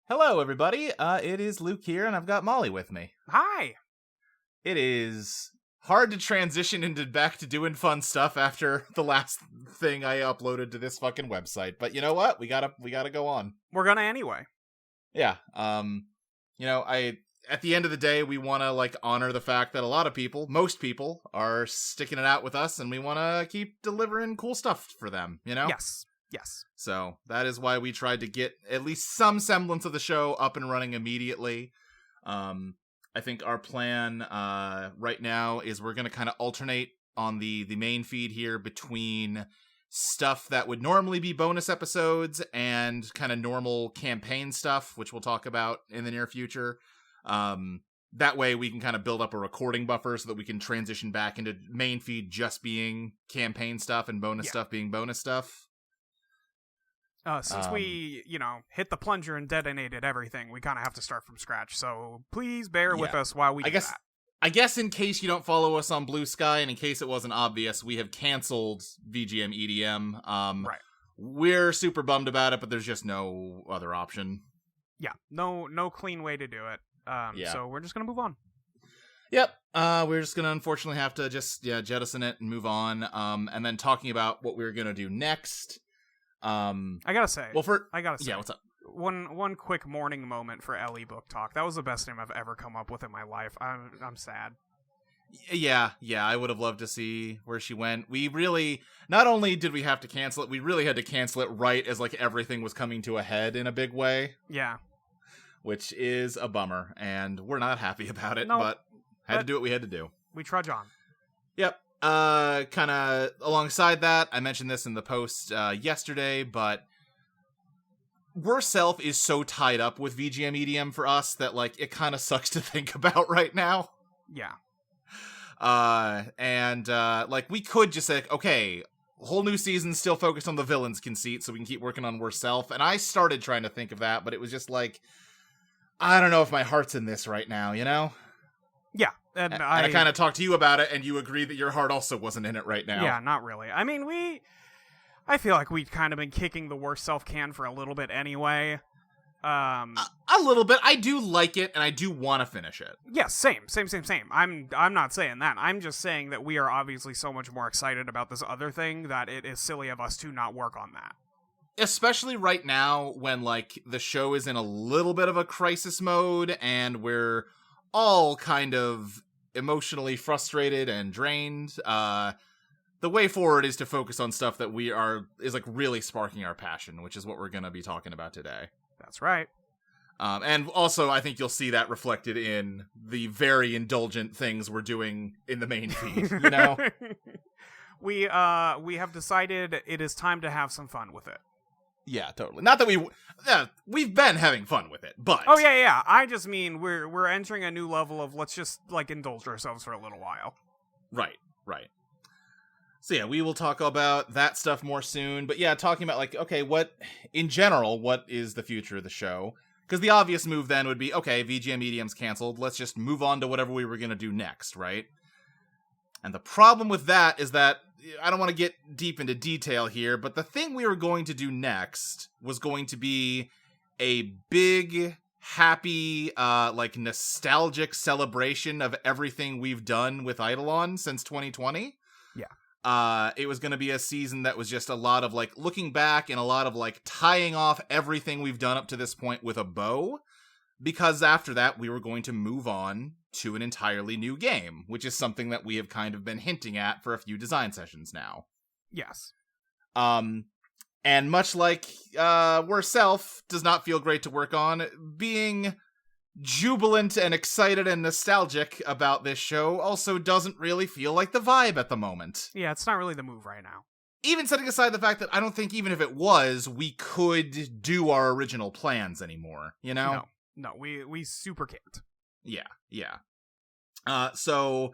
Hello, everybody. It is Luke here, and I've got Molly with me. Hi. It is hard to transition into back to doing fun stuff after the last thing I uploaded to this fucking website. But you know what? We gotta go on. We're gonna anyway. Yeah. At the end of the day, we want to honor the fact that a lot of people, most people, are sticking it out with us, and we want to keep delivering cool stuff for them. You know? Yes. So that is why we tried to get at least some semblance of the show up and running immediately. I think our plan right now is we're going to kind of alternate on the main feed here between stuff that would normally be bonus episodes and kind of normal campaign stuff, which we'll talk about in the near future. That way we can kind of build up a recording buffer so that we can transition back into main feed just being campaign stuff and bonus stuff being bonus stuff. Since we, hit the plunger and detonated everything, we kind of have to start from scratch. So please bear with us while we do that. I guess in case you don't follow us on Blue Sky, and in case it wasn't obvious, we have canceled VGM EDM. Right. We're super bummed about it, but there's just no other option. Yeah, no clean way to do it. So we're just gonna move on. Yep. We're just gonna unfortunately have to just jettison it and move on. And then talking about what we're gonna do next. I gotta say. Yeah, what's up? One quick morning moment for Ellie Book Talk. That was the best name I've ever come up with in my life. I'm sad. Yeah, I would have loved to see where she went. We really, not only did we have to cancel it, we really had to cancel it right as everything was coming to a head in a big way. Yeah. Which is a bummer, and we're not happy about it, but had to do what we had to do. We trudge on. Yep. Kind of alongside that, I mentioned this in the post yesterday, but Worse Self is so tied up with VGM EDM for us that it kind of sucks to think about right now. Yeah. We could just say, okay, whole new season still focused on the villain's conceit, so we can keep working on Worse Self. And I started trying to think of that, but it was just I don't know if my heart's in this right now, you know? Yeah. And I kind of talked to you about it, and you agreed that your heart also wasn't in it right now. Yeah, not really. I mean, I feel like we'd kind of been kicking the Worse Self can for a little bit anyway. A little bit. I do like it, and I do want to finish it. Yeah, same. I'm not saying that. I'm just saying that we are obviously so much more excited about this other thing that it is silly of us to not work on that. Especially right now when, the show is in a little bit of a crisis mode, and we're all kind of emotionally frustrated and drained. The way forward is to focus on stuff that is really sparking our passion, which is what we're going to be talking about today. That's right. And also, I think you'll see that reflected in the very indulgent things we're doing in the main feed, you know? We have decided it is time to have some fun with it. Yeah, totally. Not that we've been having fun with it, but... Oh, yeah. I just mean we're entering a new level of let's just, indulge ourselves for a little while. Right. So yeah, we will talk about that stuff more soon. But yeah, talking about okay, what is the future of the show? Because the obvious move then would be, okay, VGM EDM's canceled. Let's just move on to whatever we were going to do next, right? And the problem with that is that, I don't want to get deep into detail here, but the thing we were going to do next was going to be a big, happy, nostalgic celebration of everything we've done with Eidolon since 2020. Yeah. It was going to be a season that was just a lot of looking back and a lot of tying off everything we've done up to this point with a bow, because after that we were going to move on to an entirely new game, which is something that we have kind of been hinting at for a few design sessions now. Yes. And much like Worse Self does not feel great to work on, being jubilant and excited and nostalgic about this show also doesn't really feel like the vibe at the moment. Yeah, it's not really the move right now. Even setting aside the fact that I don't think even if it was, we could do our original plans anymore, you know? No, we super can't. Yeah. So,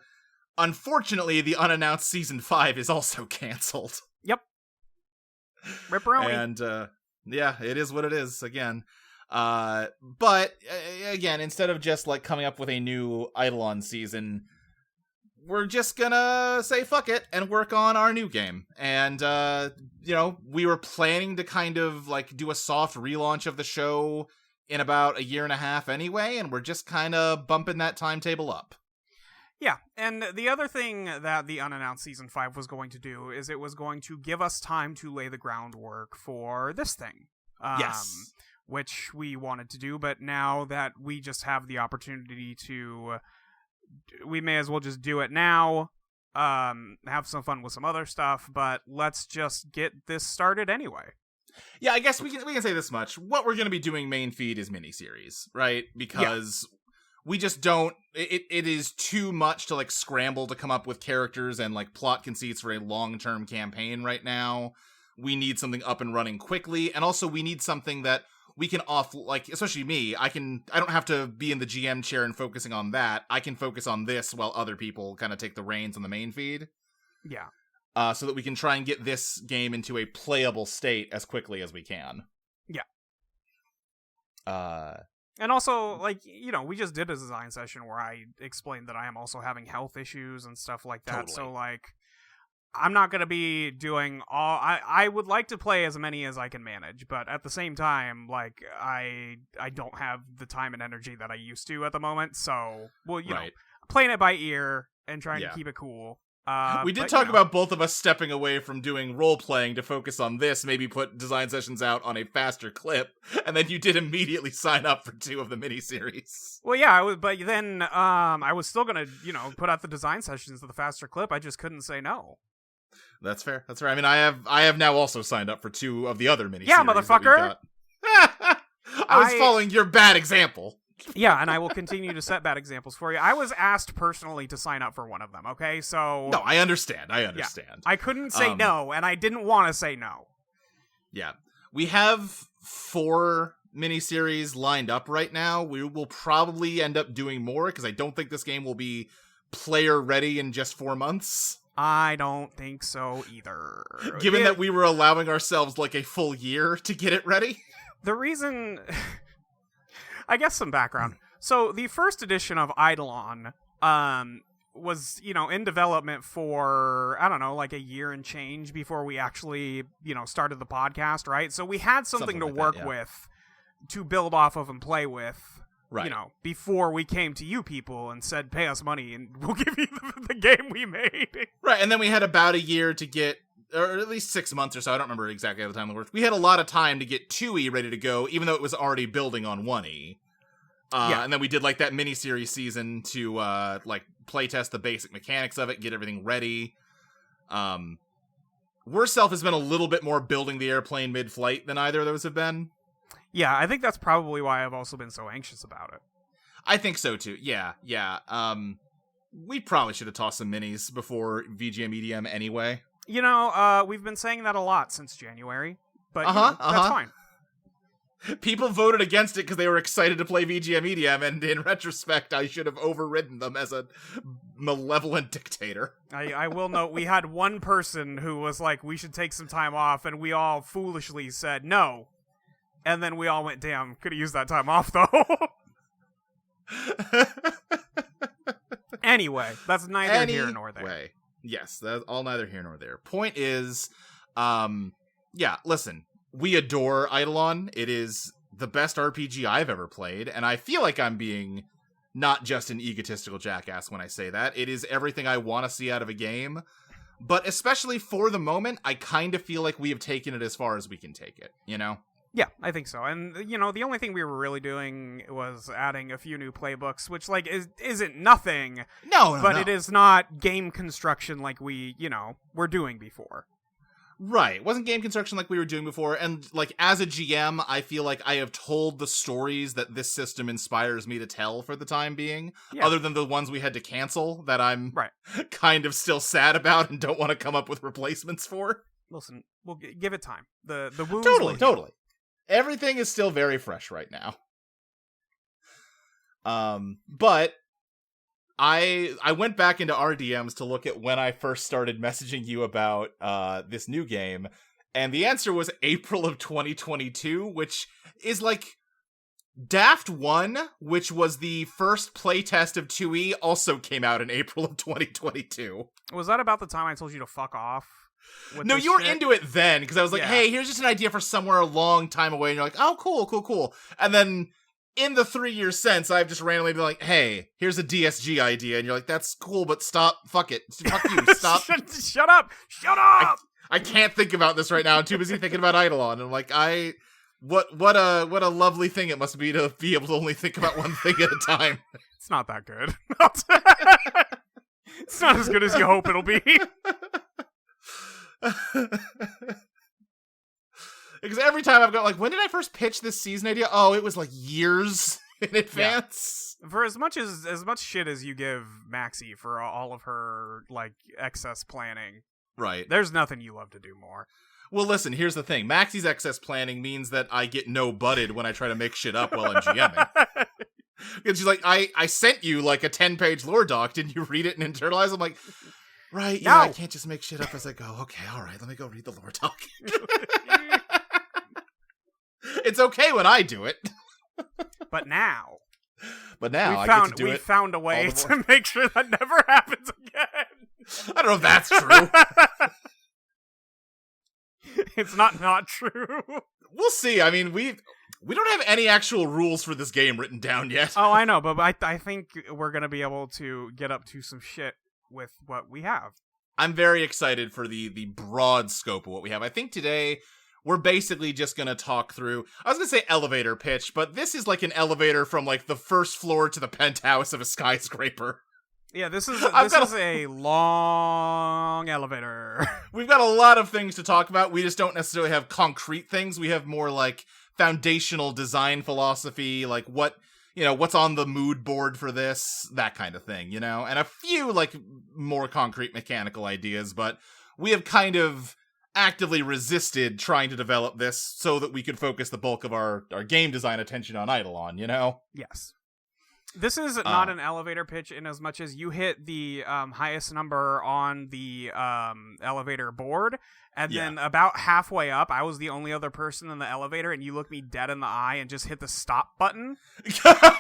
unfortunately, the unannounced Season 5 is also canceled. Yep. Ripperoni. And, yeah, it is what it is, again. But again, instead of just coming up with a new Eidolon season, we're just gonna say fuck it and work on our new game. And we were planning to kind of do a soft relaunch of the show in about a year and a half anyway, and we're just kind of bumping that timetable up. Yeah, and the other thing that the unannounced Season 5 was going to do is it was going to give us time to lay the groundwork for this thing. Yes. Which we wanted to do, but now that we just have the opportunity to... we may as well just do it now, have some fun with some other stuff, but let's just get this started anyway. Yeah, I guess we can say this much. What we're going to be doing main feed is miniseries, right? Because we just don't... It is too much to, like, scramble to come up with characters and, like, plot conceits for a long-term campaign right now. We need something up and running quickly, and also we need something that we can especially me, I don't have to be in the GM chair and focusing on that. I can focus on this while other people kind of take the reins on the main feed. Yeah. So that we can try and get this game into a playable state as quickly as we can. Yeah. And also, like, you know, we just did a design session where I explained that I am also having health issues and stuff like that. Totally. So, like, I'm not going to be doing all... I would like to play as many as I can manage, but at the same time, like, I don't have the time and energy that I used to at the moment, so, well, you know, playing it by ear and trying to keep it cool. We did talk about both of us stepping away from doing role-playing to focus on this, maybe put design sessions out on a faster clip, and then you did immediately sign up for 2 of the miniseries. Well, yeah, but then I was still going to, you know, put out the design sessions at the faster clip. I just couldn't say no. That's fair. That's fair. I mean, I have now also signed up for 2 of the other miniseries. Yeah, motherfucker! I was following your bad example. Yeah, and I will continue to set bad examples for you. I was asked personally to sign up for one of them, okay? So... No, I understand. Yeah, I couldn't say no, and I didn't want to say no. Yeah. We have 4 miniseries lined up right now. We will probably end up doing more, because I don't think this game will be player-ready in just 4 months. I don't think so either. Given that we were allowing ourselves, like, a full year to get it ready? The reason... I guess some background. So the first edition of Eidolon was, you know, in development for, I don't know, like a year and change before we actually, you know, started the podcast, right? So we had something to work with, to build off of and play with, you know, before we came to you people and said, pay us money and we'll give you the game we made. Right, and then we had about a year to get... or at least 6 months or so, I don't remember exactly how the time worked. We had a lot of time to get 2E ready to go, even though it was already building on 1E. And then we did, like, that miniseries season to, like, playtest the basic mechanics of it, get everything ready. Worst Self has been a little bit more building the airplane mid-flight than either of those have been. Yeah, I think that's probably why I've also been so anxious about it. I think so, too. Yeah. We probably should have tossed some minis before VGM EDM anyway. You know, we've been saying that a lot since January, but you know, that's fine. People voted against it because they were excited to play VGM EDM, and in retrospect, I should have overridden them as a malevolent dictator. I will note, we had one person who was like, we should take some time off, and we all foolishly said no. And then we all went, damn, could have used that time off, though. Anyway, that's neither here nor there. Yes, that's all neither here nor there. Point is, listen, we adore Eidolon. It is the best RPG I've ever played, and I feel like I'm being not just an egotistical jackass when I say that. It is everything I want to see out of a game, but especially for the moment, I kind of feel like we have taken it as far as we can take it, you know? Yeah, I think so. And, you know, the only thing we were really doing was adding a few new playbooks, which, like, isn't nothing. No. It is not game construction like we, you know, were doing before. Right. It wasn't game construction like we were doing before. And, like, as a GM, I feel like I have told the stories that this system inspires me to tell for the time being. Yeah. Other than the ones we had to cancel that I'm kind of still sad about and don't want to come up with replacements for. Listen, we'll give it time. The wounds Totally. Everything is still very fresh right now. But I went back into our DMs to look at when I first started messaging you about this new game, and the answer was April of 2022, which is like Daft 1, which was the first playtest of 2E, also came out in April of 2022. Was that about the time I told you to fuck off? No, you were into it then, because I was like, hey, here's just an idea for somewhere a long time away, and you're like, oh, cool. And then in the 3 years since, I've just randomly been like, hey, here's a DSG idea. And you're like, that's cool, but stop. Fuck it. Fuck you. Stop. Shut up. Shut up. I can't think about this right now. I'm too busy thinking about Eidolon. And I'm like, what a lovely thing it must be to be able to only think about one thing at a time. It's not that good. It's not as good as you hope it'll be. Because every time I've got like, when did I first pitch this season idea? Oh, it was like years in advance. Yeah. For as much shit as you give Maxie for all of her like excess planning, right? There's nothing you love to do more. Well, listen, here's the thing. Maxie's excess planning means that I get no butted when I try to make shit up while I'm GMing. Because she's like, I sent you like a 10-page lore doc. Didn't you read it and internalize? I'm like, right, yeah, no. I can't just make shit up as I go. Okay, all right, let me go read the lore doc. It's okay when I do it. But now I get to do it. We found a way to make sure that never happens again. I don't know if that's true. It's not true. We'll see. I mean, we don't have any actual rules for this game written down yet. Oh, I know, but I think we're going to be able to get up to some shit with what we have. I'm very excited for the broad scope of what we have. I think today we're basically just going to talk through, I was going to say elevator pitch, but this is like an elevator from like the first floor to the penthouse of a skyscraper. Yeah, this is a long elevator. We've got a lot of things to talk about. We just don't necessarily have concrete things. We have more like foundational design philosophy, like what's on the mood board for this, that kind of thing, and a few like more concrete mechanical ideas, but we have kind of actively resisted trying to develop this so that we could focus the bulk of our game design attention on Eidolon, Yes. This is not an elevator pitch in as much as you hit the highest number on the elevator board, and then about halfway up, I was the only other person in the elevator, and you looked me dead in the eye and just hit the stop button. I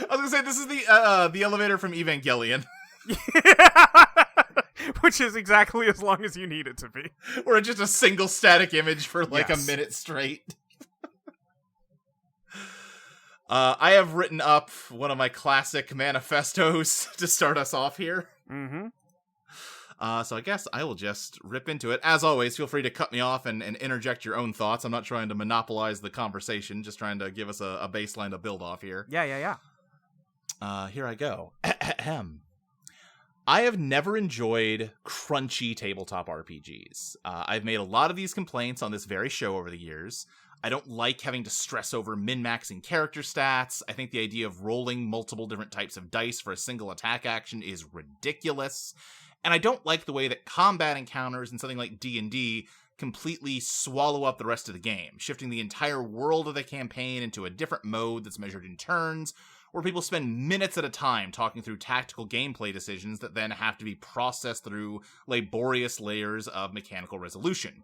was gonna say, this is the elevator from Evangelion. Which is exactly as long as you need it to be. Or just a single static image for like a minute straight. I have written up one of my classic manifestos to start us off here. Mm-hmm. So I guess I will just rip into it. As always, feel free to cut me off and interject your own thoughts. I'm not trying to monopolize the conversation, just trying to give us a baseline to build off here. Yeah. Here I go. I have never enjoyed crunchy tabletop RPGs. I've made a lot of these complaints on this very show over the years. I don't like having to stress over min-maxing character stats. I think the idea of rolling multiple different types of dice for a single attack action is ridiculous. And I don't like the way that combat encounters in something like D&D completely swallow up the rest of the game, shifting the entire world of the campaign into a different mode that's measured in turns, where people spend minutes at a time talking through tactical gameplay decisions that then have to be processed through laborious layers of mechanical resolution.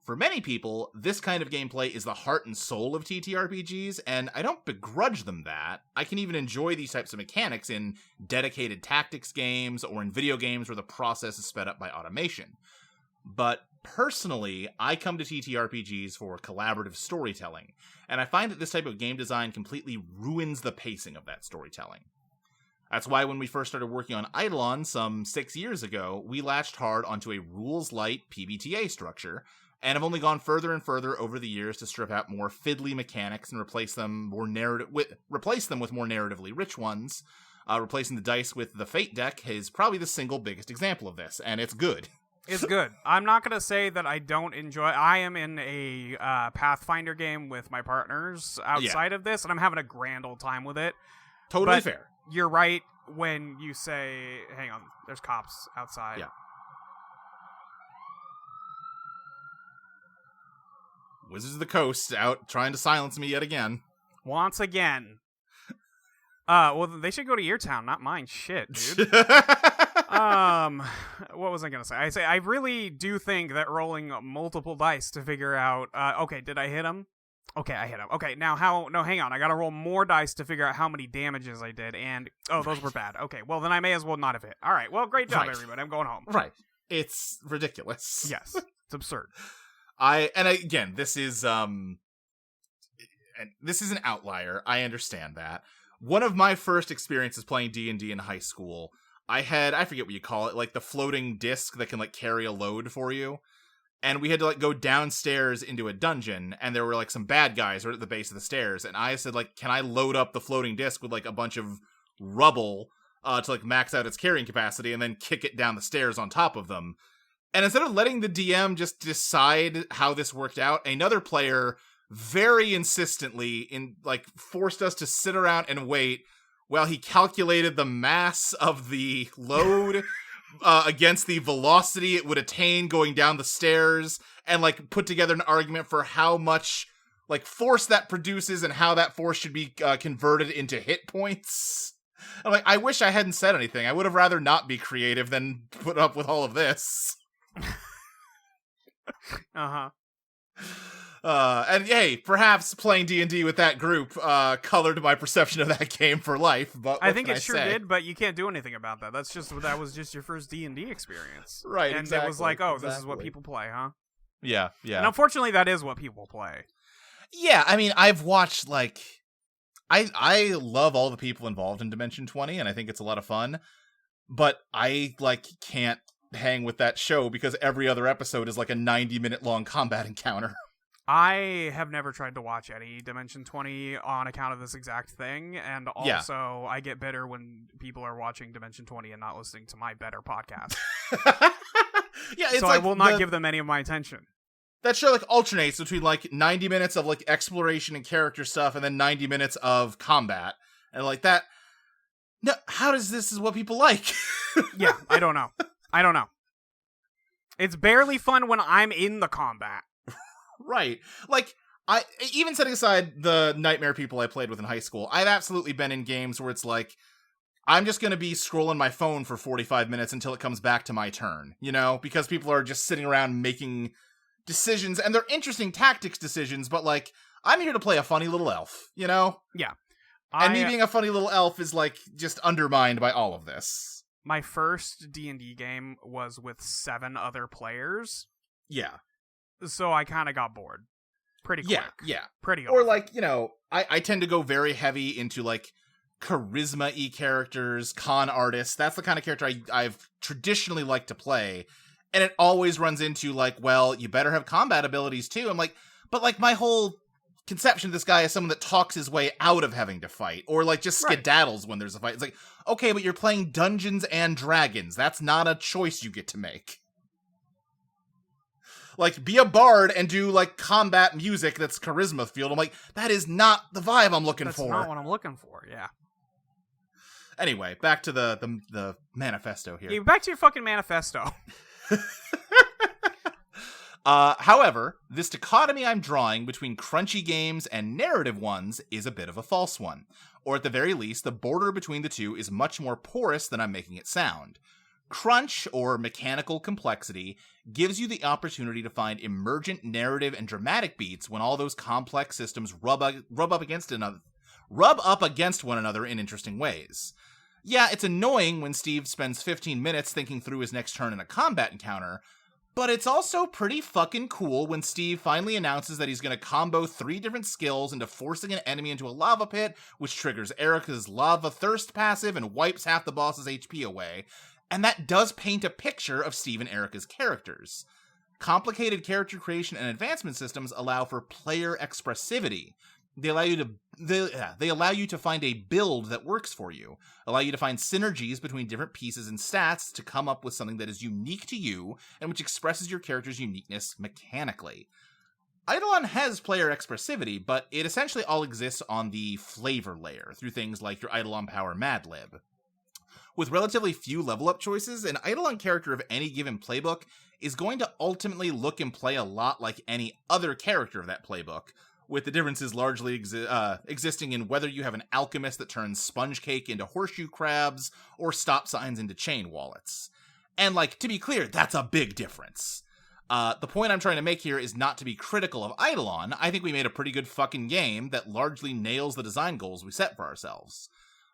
For many people, this kind of gameplay is the heart and soul of TTRPGs, and I don't begrudge them that. I can even enjoy these types of mechanics in dedicated tactics games or in video games where the process is sped up by automation. But personally, I come to TTRPGs for collaborative storytelling, and I find that this type of game design completely ruins the pacing of that storytelling. That's why when we first started working on Eidolon some 6 years ago, we latched hard onto a rules-light PBTA structure, and have only gone further and further over the years to strip out more fiddly mechanics and replace them with more narratively rich ones. Replacing the dice with the Fate deck is probably the single biggest example of this, and it's good. It's good. I'm not going to say that I don't enjoy. I am in a Pathfinder game with my partners outside of this, and I'm having a grand old time with it. Totally fair. You're right when you say, hang on, there's cops outside. Yeah. Wizards of the Coast out trying to silence me yet again. Once again. Well, they should go to your town, not mine. Shit, dude. What was I gonna say? I really do think that rolling multiple dice to figure out, okay, did I hit him? Okay, I hit him. Okay, now hang on. I gotta roll more dice to figure out how many damages I did, and, those were bad. Okay, well, then I may as well not have hit. All right, well, great job, everybody. I'm going home. Right. It's ridiculous. Yes, it's absurd. Again, this is, and this is an outlier, I understand that. One of my first experiences playing D&D in high school, I forget what you call it, like the floating disc that can like carry a load for you. And we had to like go downstairs into a dungeon, and there were like some bad guys right at the base of the stairs. And I said like, can I load up the floating disc with like a bunch of rubble to like max out its carrying capacity and then kick it down the stairs on top of them? And instead of letting the DM just decide how this worked out, another player very insistently forced us to sit around and wait while he calculated the mass of the load against the velocity it would attain going down the stairs, and like put together an argument for how much like force that produces and how that force should be converted into hit points. I'm like, I wish I hadn't said anything. I would have rather not be creative than put up with all of this. Uh-huh. And hey, perhaps playing D&D with that group colored my perception of that game for life. But I think it sure did, but you can't do anything about that. That was just your first D&D experience, right? And exactly, it was like, oh, this is what people play, huh? Yeah. And unfortunately, that is what people play. Yeah, I mean, I've watched like, I love all the people involved in Dimension 20, and I think it's a lot of fun. But I like can't hang with that show because every other episode is like a 90-minute long combat encounter. I have never tried to watch any Dimension 20 on account of this exact thing, and also I get bitter when people are watching Dimension 20 and not listening to my better podcast. Yeah, it's so like I will not give them any of my attention. That show like alternates between like 90 minutes of like exploration and character stuff and then 90 minutes of combat. And like that, no, how does this is what people like? Yeah, I don't know. It's barely fun when I'm in the combat. Right. Like, even setting aside the nightmare people I played with in high school, I've absolutely been in games where it's like, I'm just going to be scrolling my phone for 45 minutes until it comes back to my turn, you know? Because people are just sitting around making decisions, and they're interesting tactics decisions, but like, I'm here to play a funny little elf, you know? Yeah. And me being a funny little elf is like, just undermined by all of this. My first D&D game was with 7 other players. Yeah. So I kind of got bored pretty quick. Yeah. Pretty Or often. like, you know, I tend to go very heavy into like charisma-y characters, con artists. That's the kind of character I've traditionally liked to play. And it always runs into like, well, you better have combat abilities too. I'm like, but like my whole conception of this guy is someone that talks his way out of having to fight, or like just skedaddles when there's a fight. It's like, okay, but you're playing Dungeons and Dragons. That's not a choice you get to make. Like, be a bard and do, like, combat music that's charisma fueled. I'm like, that is not the vibe I'm looking for. That's not what I'm looking for, yeah. Anyway, back to the manifesto here. Yeah, back to your fucking manifesto. However, this dichotomy I'm drawing between crunchy games and narrative ones is a bit of a false one. Or at the very least, the border between the two is much more porous than I'm making it sound. Crunch, or mechanical complexity, gives you the opportunity to find emergent narrative and dramatic beats when all those complex systems rub up against one another in interesting ways. Yeah, it's annoying when Steve spends 15 minutes thinking through his next turn in a combat encounter, but it's also pretty fucking cool when Steve finally announces that he's going to combo 3 different skills into forcing an enemy into a lava pit, which triggers Erica's lava thirst passive and wipes half the boss's HP away. And that does paint a picture of Steve and Erica's characters. Complicated character creation and advancement systems allow for player expressivity. They allow you to find a build that works for you, allow you to find synergies between different pieces and stats to come up with something that is unique to you and which expresses your character's uniqueness mechanically. Eidolon has player expressivity, but it essentially all exists on the flavor layer through things like your Eidolon Power Mad Lib. With relatively few level up choices, an Eidolon character of any given playbook is going to ultimately look and play a lot like any other character of that playbook, with the differences largely existing in whether you have an alchemist that turns sponge cake into horseshoe crabs or stop signs into chain wallets. And like, to be clear, that's a big difference. The point I'm trying to make here is not to be critical of Eidolon. I think we made a pretty good fucking game that largely nails the design goals we set for ourselves.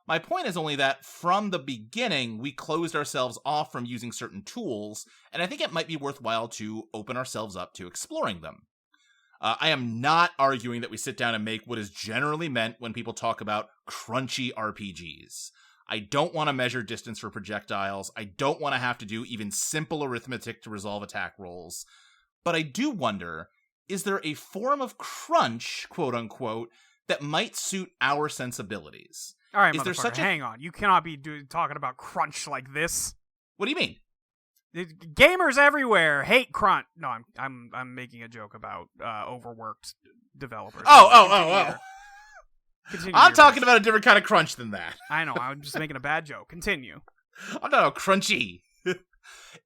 My point is only that, from the beginning, we closed ourselves off from using certain tools, and I think it might be worthwhile to open ourselves up to exploring them. I am not arguing that we sit down and make what is generally meant when people talk about crunchy RPGs. I don't want to measure distance for projectiles. I don't want to have to do even simple arithmetic to resolve attack rolls. But I do wonder, is there a form of crunch, quote unquote, that might suit our sensibilities? All right, is there such a... hang on. You cannot be talking about crunch like this. What do you mean? Gamers everywhere hate crunch. No, I'm making a joke about overworked developers. Oh. Continue I'm talking about a different kind of crunch than that. I know. I'm just making a bad joke. Continue. Oh no, crunchy.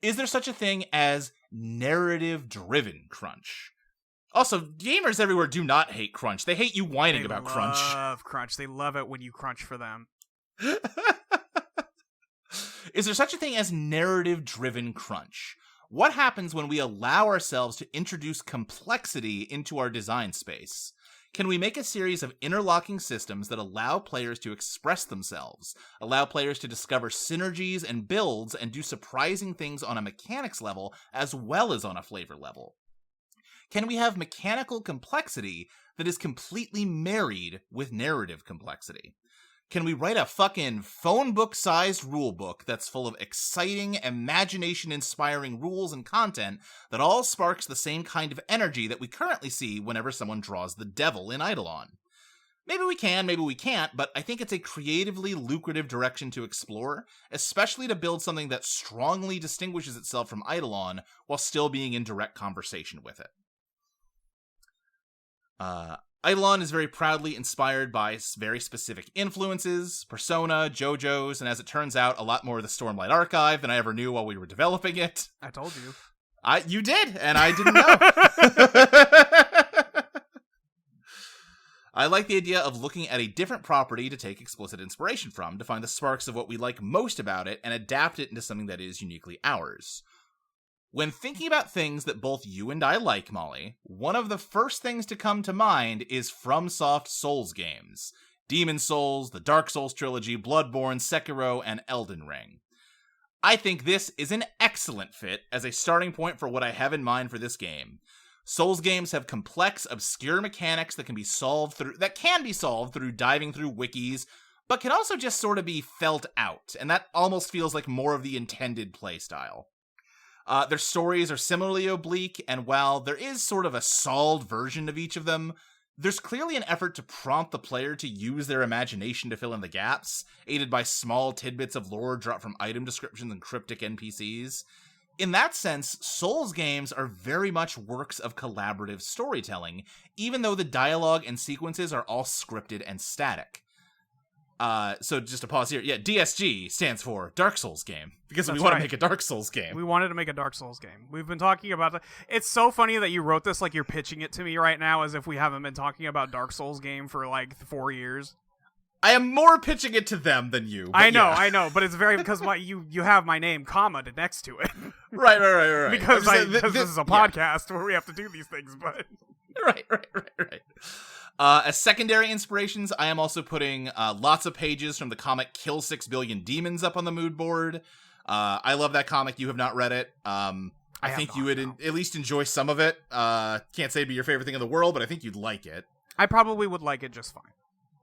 Is there such a thing as narrative-driven crunch? Also, gamers everywhere do not hate crunch. They hate you whining about crunch. They love crunch. They love it when you crunch for them. Is there such a thing as narrative-driven crunch? What happens when we allow ourselves to introduce complexity into our design space? Can we make a series of interlocking systems that allow players to express themselves, allow players to discover synergies and builds, and do surprising things on a mechanics level as well as on a flavor level? Can we have mechanical complexity that is completely married with narrative complexity? Can we write a fucking phone book-sized rule book that's full of exciting, imagination-inspiring rules and content that all sparks the same kind of energy that we currently see whenever someone draws the devil in Eidolon? Maybe we can, maybe we can't, but I think it's a creatively lucrative direction to explore, especially to build something that strongly distinguishes itself from Eidolon while still being in direct conversation with it. Eidolon is very proudly inspired by very specific influences, Persona, JoJo's, and as it turns out, a lot more of the Stormlight Archive than I ever knew while we were developing it. I told you. You did, and I didn't know. I like the idea of looking at a different property to take explicit inspiration from, to find the sparks of what we like most about it, and adapt it into something that is uniquely ours. When thinking about things that both you and I like, Molly, one of the first things to come to mind is FromSoft Souls games. Demon Souls, the Dark Souls trilogy, Bloodborne, Sekiro, and Elden Ring. I think this is an excellent fit as a starting point for what I have in mind for this game. Souls games have complex, obscure mechanics that can be solved through diving through wikis, but can also just sort of be felt out, and that almost feels like more of the intended playstyle. Their stories are similarly oblique, and while there is sort of a solved version of each of them, there's clearly an effort to prompt the player to use their imagination to fill in the gaps, aided by small tidbits of lore dropped from item descriptions and cryptic NPCs. In that sense, Souls games are very much works of collaborative storytelling, even though the dialogue and sequences are all scripted and static. So just to pause here, yeah, DSG stands for Dark Souls game, because we want to make a Dark Souls game. We wanted to make a Dark Souls game. We've been talking about that. It's so funny that you wrote this like you're pitching it to me right now, as if we haven't been talking about Dark Souls game for like 4 years. I am more pitching it to them than you. I know, but it's very because you have my name, comma, next to it. Right. because this is a podcast where we have to do these things, but right. As secondary inspirations, I am also putting lots of pages from the comic Kill 6 Billion Demons up on the mood board. I love that comic. You have not read it. I think you would at least enjoy some of it. Can't say it'd be your favorite thing in the world, but I think you'd like it. I probably would like it just fine.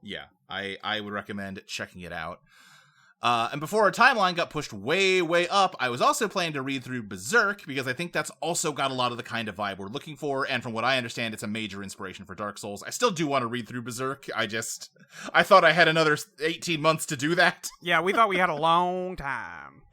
Yeah, I would recommend checking it out. And before our timeline got pushed way, way up, I was also planning to read through Berserk, because I think that's also got a lot of the kind of vibe we're looking for, and from what I understand, it's a major inspiration for Dark Souls. I still do want to read through Berserk, I thought I had another 18 months to do that. Yeah, we thought we had a long time.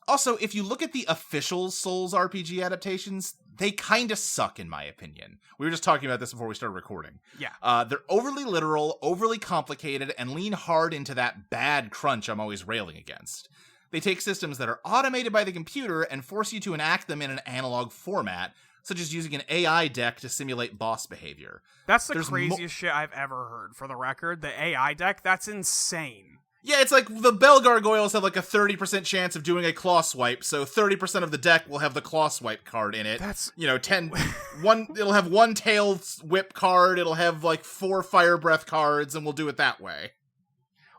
Also, if you look at the official Souls RPG adaptations, they kind of suck, in my opinion. We were just talking about this before we started recording. Yeah. They're overly literal, overly complicated, and lean hard into that bad crunch I'm always railing against. They take systems that are automated by the computer and force you to enact them in an analog format, such as using an AI deck to simulate boss behavior. That's the craziest shit I've ever heard, for the record. The AI deck, that's insane. Yeah, it's like the Bell Gargoyles have like a 30% chance of doing a claw swipe, so 30% of the deck will have the claw swipe card in it. That's... it'll have one tail whip card, it'll have like 4 fire breath cards, and we'll do it that way.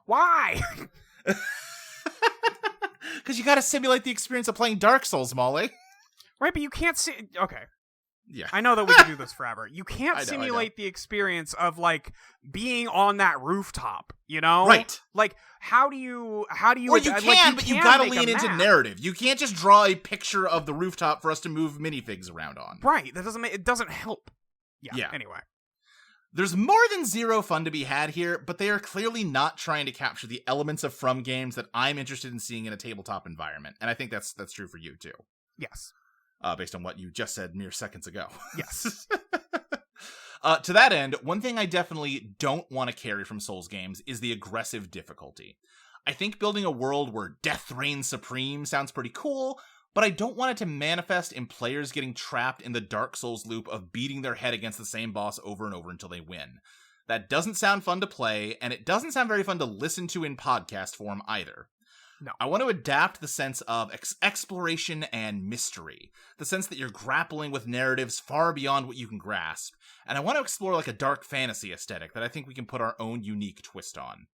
Why? Because you gotta simulate the experience of playing Dark Souls, Molly. Right, but you can't see... Okay. Yeah. I know that we could do this forever. You can't I know. simulate the experience of, like, being on that rooftop, you know? Right. Like, how do you... Well, you can, like, but you gotta make a lean into map. narrative. You can't just draw a picture of the rooftop for us to move minifigs around on. Right. That doesn't it doesn't help. Yeah. Anyway. There's more than zero fun to be had here, but they are clearly not trying to capture the elements of From games that I'm interested in seeing in a tabletop environment. And I think that's true for you, too. Yes. Based on what you just said mere seconds ago. Yes. To that end, one thing I definitely don't want to carry from Souls games is the aggressive difficulty. I think building a world where death reigns supreme sounds pretty cool, but I don't want it to manifest in players getting trapped in the Dark Souls loop of beating their head against the same boss over and over until they win. That doesn't sound fun to play, and it doesn't sound very fun to listen to in podcast form either. No. I want to adapt the sense of exploration and mystery, the sense that you're grappling with narratives far beyond what you can grasp, and I want to explore like a dark fantasy aesthetic that I think we can put our own unique twist on.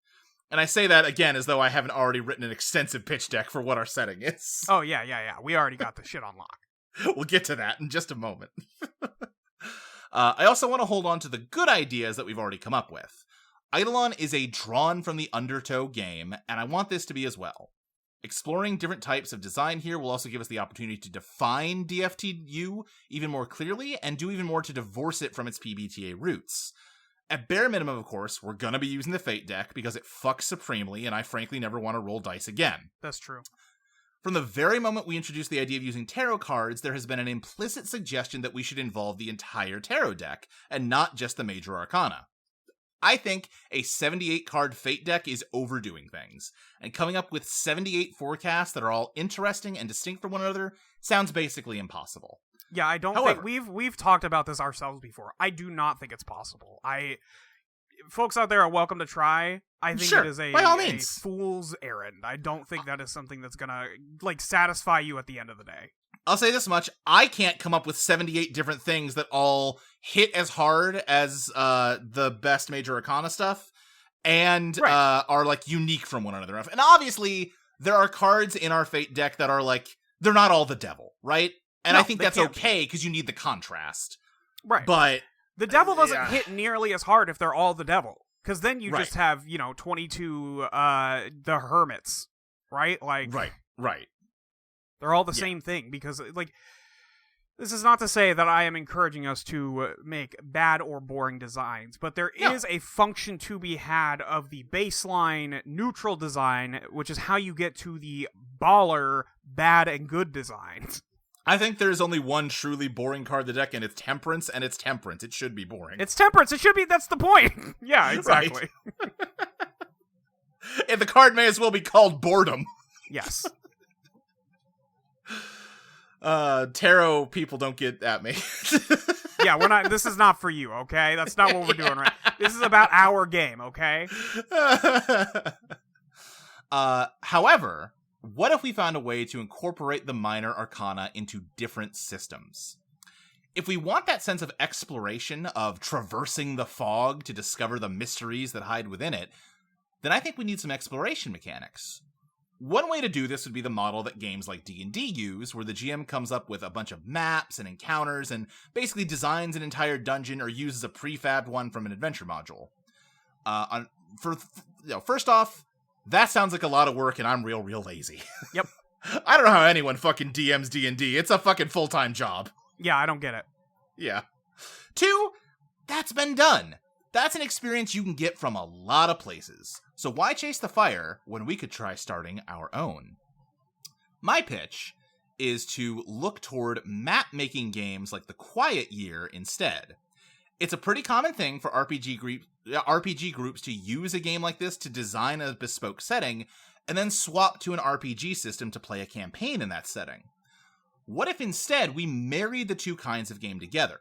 And I say that again as though I haven't already written an extensive pitch deck for what our setting is. Oh, yeah. We already got the shit on lock. We'll get to that in just a moment. I also want to hold on to the good ideas that we've already come up with. Eidolon is a drawn from the Undertow game, and I want this to be as well. Exploring different types of design here will also give us the opportunity to define DFTU even more clearly and do even more to divorce it from its PBTA roots. At bare minimum, of course, we're gonna be using the Fate deck because it fucks supremely and I frankly never want to roll dice again. That's true. From the very moment we introduced the idea of using tarot cards, there has been an implicit suggestion that we should involve the entire tarot deck and not just the major arcana. I think a 78-card Fate deck is overdoing things, and coming up with 78 forecasts that are all interesting and distinct from one another sounds basically impossible. Yeah, I don't However, think we've talked about this ourselves before. I do not think it's possible. Folks out there are welcome to try. I think sure, it is by all a means. fool's errand. I don't think that is something that's gonna like satisfy you at the end of the day. I'll say this much, I can't come up with 78 different things that all hit as hard as the best major arcana stuff and are like unique from one another. And obviously, there are cards in our Fate deck that are like, they're not all the devil, right? And No, I think they that's can't okay because you need the contrast. Right. But the devil doesn't hit nearly as hard if they're all the devil. Because then you just have, 22 the hermits, right? Like Right. They're all the same thing because, like, this is not to say that I am encouraging us to make bad or boring designs, but there is a function to be had of the baseline neutral design, which is how you get to the baller bad and good designs. I think there's only one truly boring card in the deck, and it's Temperance, and it's Temperance. It should be boring. It's Temperance. It should be. That's the point. Yeah, exactly. Right. And the card may as well be called Boredom. Yes. Tarot people don't get at me. Yeah, we're not. This is not for you, okay? That's not what we're doing right. This is about our game, okay? However, what if we found a way to incorporate the minor arcana into different systems? If we want that sense of exploration, of traversing the fog to discover the mysteries that hide within it, then I think we need some exploration mechanics. One way to do this would be the model that games like D&D use, where the GM comes up with a bunch of maps and encounters and basically designs an entire dungeon or uses a prefabbed one from an adventure module. First off, that sounds like a lot of work and I'm real lazy. Yep. I don't know how anyone fucking DMs D&D. It's a fucking full-time job. Yeah, I don't get it. Yeah. 2, that's been done. That's an experience you can get from a lot of places. So why chase the fire when we could try starting our own? My pitch is to look toward map-making games like The Quiet Year instead. It's a pretty common thing for RPG groups to use a game like this to design a bespoke setting, and then swap to an RPG system to play a campaign in that setting. What if instead we married the two kinds of game together?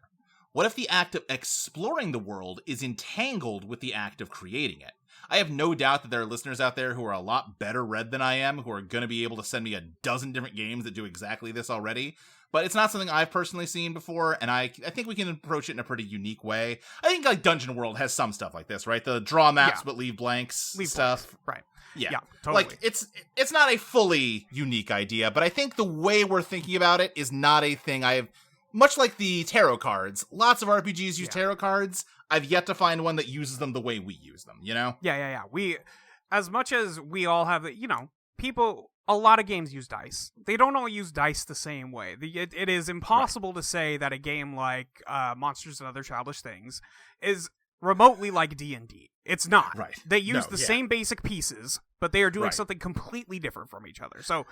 What if the act of exploring the world is entangled with the act of creating it? I have no doubt that there are listeners out there who are a lot better read than I am, who are going to be able to send me a dozen different games that do exactly this already. But it's not something I've personally seen before, and I think we can approach it in a pretty unique way. I think like Dungeon World has some stuff like this, right? The draw maps but leave blanks stuff. Right. Yeah, totally. Like, it's not a fully unique idea, but I think the way we're thinking about it is not a thing I have much like the tarot cards, lots of RPGs use tarot cards. I've yet to find one that uses them the way we use them, you know? Yeah. We, as much as we all have, people, a lot of games use dice. They don't all use dice the same way. It is impossible to say that a game like Monsters and Other Childish Things is remotely like D&D. It's not. Right. They use the same basic pieces, but they are doing something completely different from each other. So,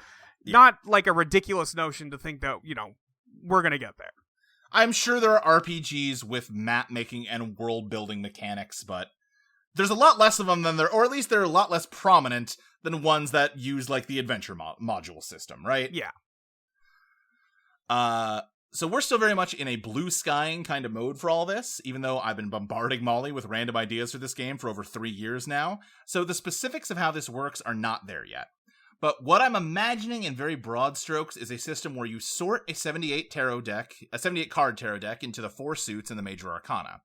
not like a ridiculous notion to think that, we're going to get there. I'm sure there are RPGs with map making and world building mechanics, but there's a lot less of them than or at least they're a lot less prominent than ones that use like the adventure module system, right? Yeah. So we're still very much in a blue skying kind of mode for all this, even though I've been bombarding Molly with random ideas for this game for over 3 years now. So the specifics of how this works are not there yet. But what I'm imagining in very broad strokes is a system where you sort a 78 card tarot deck into the 4 suits and the major arcana.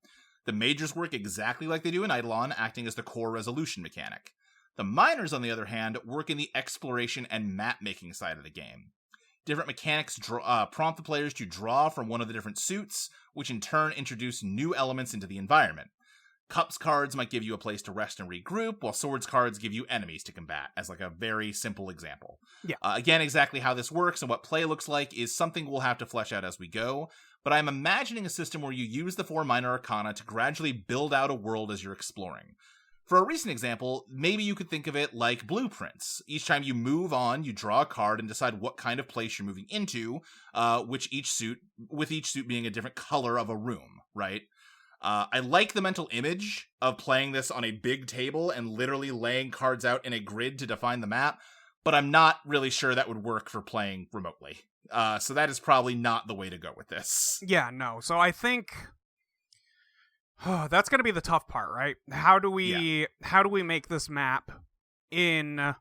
The majors work exactly like they do in Eidolon, acting as the core resolution mechanic. The minors, on the other hand, work in the exploration and map-making side of the game. Different mechanics prompt the players to draw from one of the different suits, which in turn introduce new elements into the environment. Cups cards might give you a place to rest and regroup, while Swords cards give you enemies to combat, as like a very simple example. Yeah. Again, exactly how this works and what play looks like is something we'll have to flesh out as we go, but I'm imagining a system where you use the 4 minor arcana to gradually build out a world as you're exploring. For a recent example, maybe you could think of it like blueprints. Each time you move on, you draw a card and decide what kind of place you're moving into, with each suit being a different color of a room, right? I like the mental image of playing this on a big table and literally laying cards out in a grid to define the map, but I'm not really sure that would work for playing remotely. So that is probably not the way to go with this. Yeah, no. So I think that's going to be the tough part, right? How do we make this map in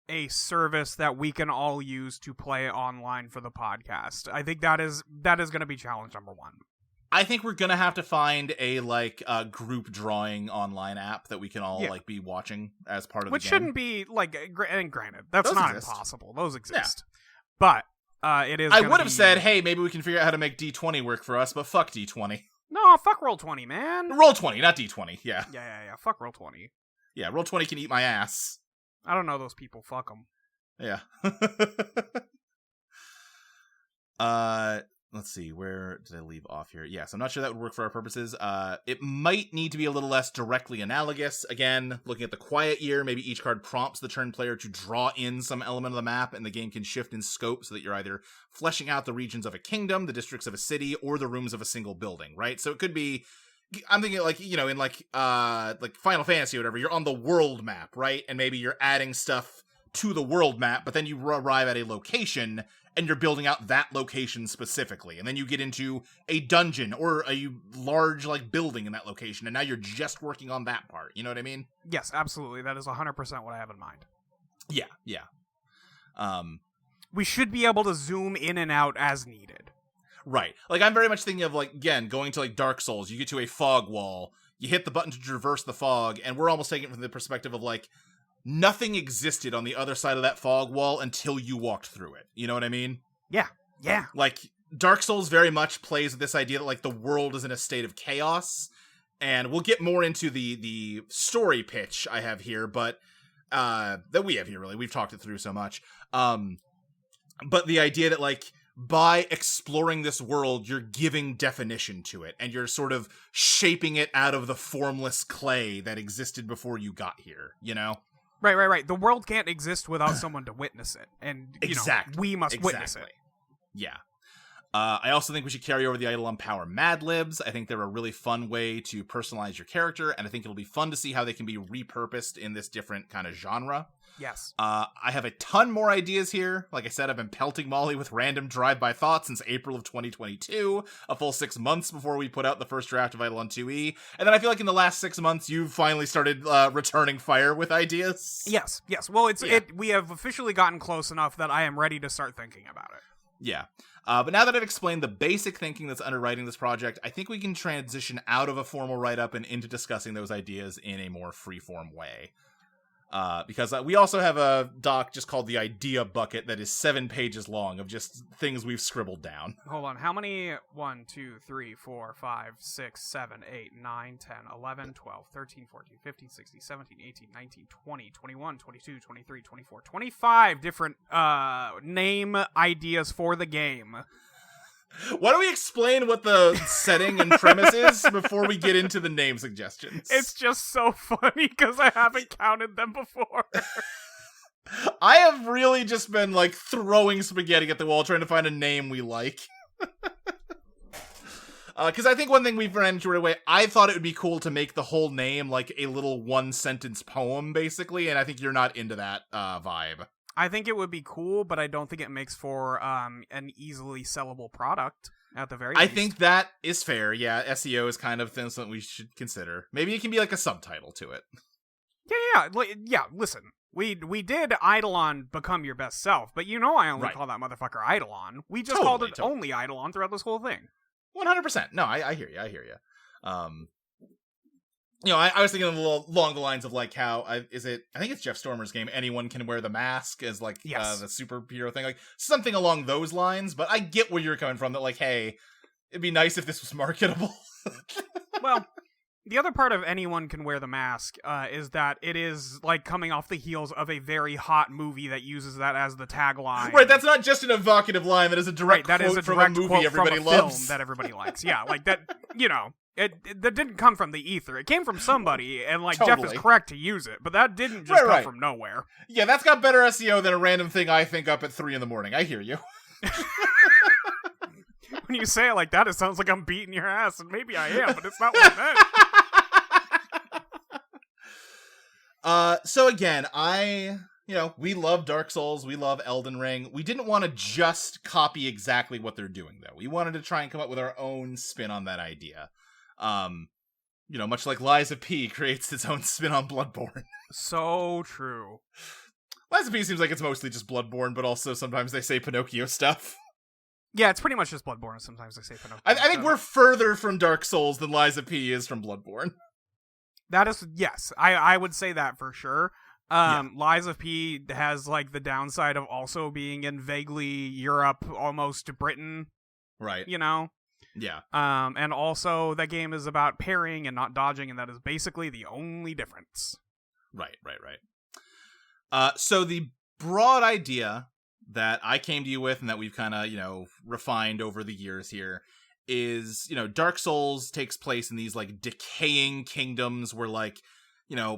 a service that we can all use to play online for the podcast? I think that is going to be challenge number 1. I think we're gonna have to find a group drawing online app that we can all be watching as part of Which the game. shouldn't be and granted, that's Those not exist. impossible. Those exist. But it is I would have said, hey, maybe we can figure out how to make D20 work for us, but fuck D20. No, fuck Roll20, man. Roll20, not D20, yeah. Yeah. Fuck Roll20. Yeah, Roll20 can eat my ass. I don't know those people. Fuck them. Yeah. Let's see, where did I leave off here? Yes, I'm not sure that would work for our purposes. It might need to be a little less directly analogous. Again, looking at the Quiet Year, maybe each card prompts the turn player to draw in some element of the map, and the game can shift in scope so that you're either fleshing out the regions of a kingdom, the districts of a city, or the rooms of a single building, right? So it could be, I'm thinking in like Final Fantasy or whatever, you're on the world map, right? And maybe you're adding stuff to the world map, but then you arrive at a location and you're building out that location specifically. And then you get into a dungeon or a large building in that location, and now you're just working on that part. You know what I mean? Yes, absolutely. That is 100% what I have in mind. Yeah. We should be able to zoom in and out as needed. Right. I'm very much thinking of, again, going to, Dark Souls. You get to a fog wall, you hit the button to traverse the fog, and we're almost taking it from the perspective of, nothing existed on the other side of that fog wall until you walked through it. You know what I mean? Yeah. Dark Souls very much plays with this idea that, the world is in a state of chaos, and we'll get more into the story pitch I have here, but, that we have here, really. We've talked it through so much. But the idea that, by exploring this world, you're giving definition to it, and you're sort of shaping it out of the formless clay that existed before you got here, you know? Right. The world can't exist without someone to witness it, and we must witness it. Yeah. I also think we should carry over the Eidolon Power Mad Libs. I think they're a really fun way to personalize your character, and I think it'll be fun to see how they can be repurposed in this different kind of genre. Yes. I have a ton more ideas here. Like I said, I've been pelting Molly with random drive-by thoughts since April of 2022, a full 6 months before we put out the first draft of Eidolon 2E. And then I feel like in the last 6 months, you've finally started returning fire with ideas. Yes. Well, we have officially gotten close enough that I am ready to start thinking about it. Yeah. But now that I've explained the basic thinking that's underwriting this project, I think we can transition out of a formal write-up and into discussing those ideas in a more free-form way. Because we also have a doc just called the Idea Bucket that is 7 pages long of just things we've scribbled down. Hold on. How many? 1, 2, 3, 4, 5, 6, 7, 8, 9, 10, 11, 12, 13, 14, 15, 16, 17, 18, 19, 20, 21, 22, 23, 24, 25 different name ideas for the game. Why don't we explain what the setting and premise is before we get into the name suggestions? It's just so funny because I haven't counted them before. I have really just been, like, throwing spaghetti at the wall trying to find a name we like. Because I think one thing we've ran into right away, I thought it would be cool to make the whole name, like, a little one-sentence poem, basically, and I think you're not into that vibe. I think it would be cool, but I don't think it makes for an easily sellable product, at the very least. I think that is fair, yeah. SEO is kind of something we should consider. Maybe it can be like a subtitle to it. Yeah, listen. We did Eidolon Become Your Best Self, but I only call that motherfucker Eidolon. We just called it only Eidolon throughout this whole thing. 100%. No, I hear you. I was thinking along the lines of, like, how I think it's Jeff Stormer's game, Anyone Can Wear the Mask, as, like, the superhero thing, like, something along those lines, but I get where you're coming from, that, like, hey, it'd be nice if this was marketable. Well, the other part of Anyone Can Wear the Mask is that it is, like, coming off the heels of a very hot movie that uses that as the tagline. Right, that's not just an evocative line, that is a direct quote from a movie everybody loves. Film that everybody likes. Yeah, like, that, that didn't come from the ether. It came from somebody, and, like, Jeff is correct to use it, but that didn't just come from nowhere. Yeah, that's got better SEO than a random thing I think up at 3 a.m. I hear you. When you say it like that, it sounds like I'm beating your ass, and maybe I am, but it's not what I meant. So again, we love Dark Souls, we love Elden Ring. We didn't want to just copy exactly what they're doing, though. We wanted to try and come up with our own spin on that idea. Much like Lies of P creates its own spin on Bloodborne. So true. Lies of P seems like it's mostly just Bloodborne, but also sometimes they say Pinocchio stuff. Yeah, it's pretty much just Bloodborne. Sometimes they say Pinocchio. I think we're further from Dark Souls than Lies of P is from Bloodborne. That is, yes, I would say that for sure. Lies of P has, like, the downside of also being in vaguely Europe, almost Britain. Right. Yeah. And also that game is about parrying and not dodging, and that is basically the only difference. Right. So the broad idea that I came to you with and that we've kind of, refined over the years here is, Dark Souls takes place in these, like, decaying kingdoms where, like,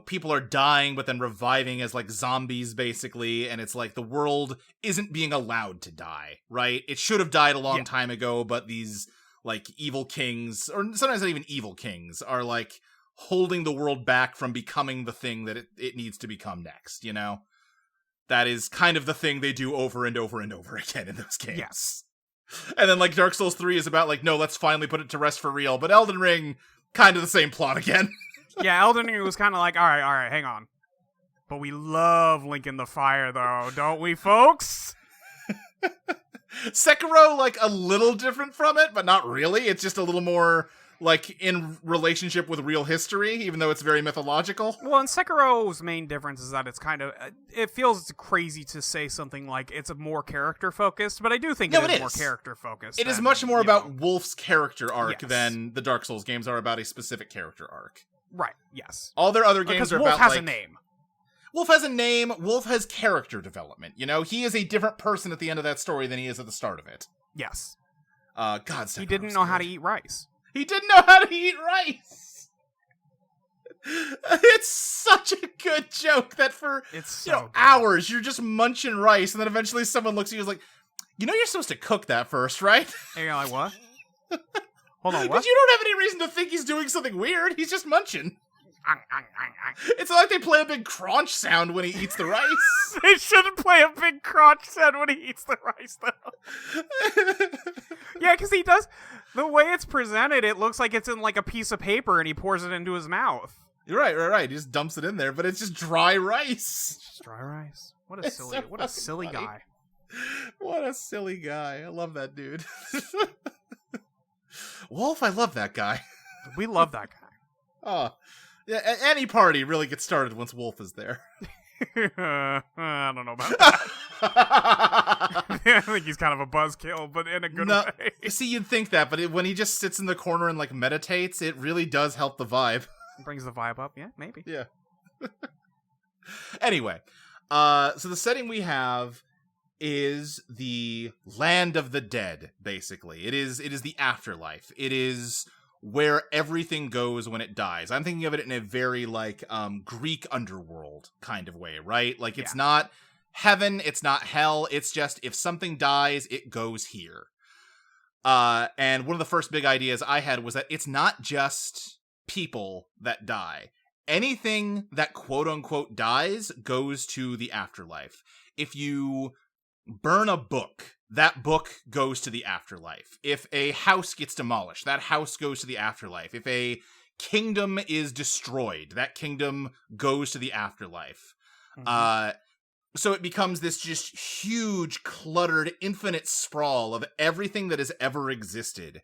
people are dying but then reviving as, like, zombies, basically, and it's like the world isn't being allowed to die, right? It should have died a long time ago, but these, like, evil kings, or sometimes not even evil kings, are, like, holding the world back from becoming the thing that it needs to become next, That is kind of the thing they do over and over and over again in those games. Yes. And then, like, Dark Souls 3 is about, like, no, let's finally put it to rest for real. But Elden Ring, kind of the same plot again. Yeah, Elden Ring was kind of like, all right, hang on. But we love Link in the Fire, though, don't we, folks? Sekiro, like, a little different from it, but not really. It's just a little more, like, in relationship with real history, even though it's very mythological. Well, and Sekiro's main difference is that it's kind of, it feels crazy to say something like it's a more character-focused, but I do think it is more character-focused. It is much more about Wolf's character arc than the Dark Souls games are about a specific character arc. Right, yes. All their other games are Wolf about, has like... a name. Wolf has a name, Wolf has character development, He is a different person at the end of that story than he is at the start of it. Yes. God, Sekiro's he didn't know how to eat rice. He didn't know how to eat rice! It's such a good joke that for hours you're just munching rice, and then eventually someone looks at you and is like, you're supposed to cook that first, right? And you're like, what? Hold on, what? But you don't have any reason to think he's doing something weird. He's just munching. It's not like they play a big crunch sound when he eats the rice. They shouldn't play a big crunch sound when he eats the rice, though. Yeah, because he does. The way it's presented, it looks like it's in, like, a piece of paper and he pours it into his mouth. Right. He just dumps it in there, but it's just dry rice. Just dry rice. What a silly guy. What a silly guy. I love that dude. Wolf, I love that guy. We love that guy. Oh, yeah, any party really gets started once Wolf is there. I don't know about that. I think he's kind of a buzzkill, but in a good way. See, you'd think that, but when he just sits in the corner and like meditates, it really does help the vibe. Brings the vibe up, yeah, maybe. Yeah. Anyway, so the setting we have is the land of the dead, basically. It is the afterlife. It is where everything goes when it dies. I'm thinking of it in a very like Greek underworld kind of way, right? Like it's not heaven, it's not hell, it's just if something dies, it goes here. And one of the first big ideas I had was that it's not just people that die. Anything that quote unquote dies goes to the afterlife. If you burn a book, that book goes to the afterlife. If a house gets demolished, that house goes to the afterlife. If a kingdom is destroyed, that kingdom goes to the afterlife. Mm-hmm. So it becomes this just huge, cluttered, infinite sprawl of everything that has ever existed.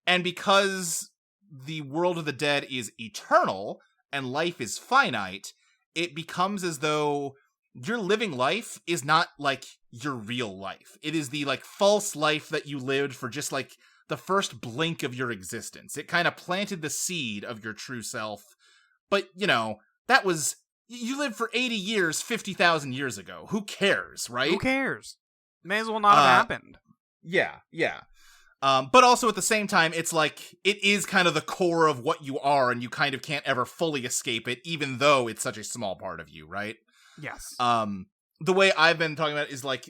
And because the world of the dead is eternal and life is finite, it becomes as though your living life is not like your real life. It is the like false life that you lived for just like the first blink of your existence. It kind of planted the seed of your true self. But, you know, that was, you lived for 80 years, 50,000 years ago. Who cares, right? Who cares? May as well not have happened. Yeah. But also at the same time, it's like, it is kind of the core of what you are, and you kind of can't ever fully escape it, even though it's such a small part of you, right? Yes. The way I've been talking about it is like,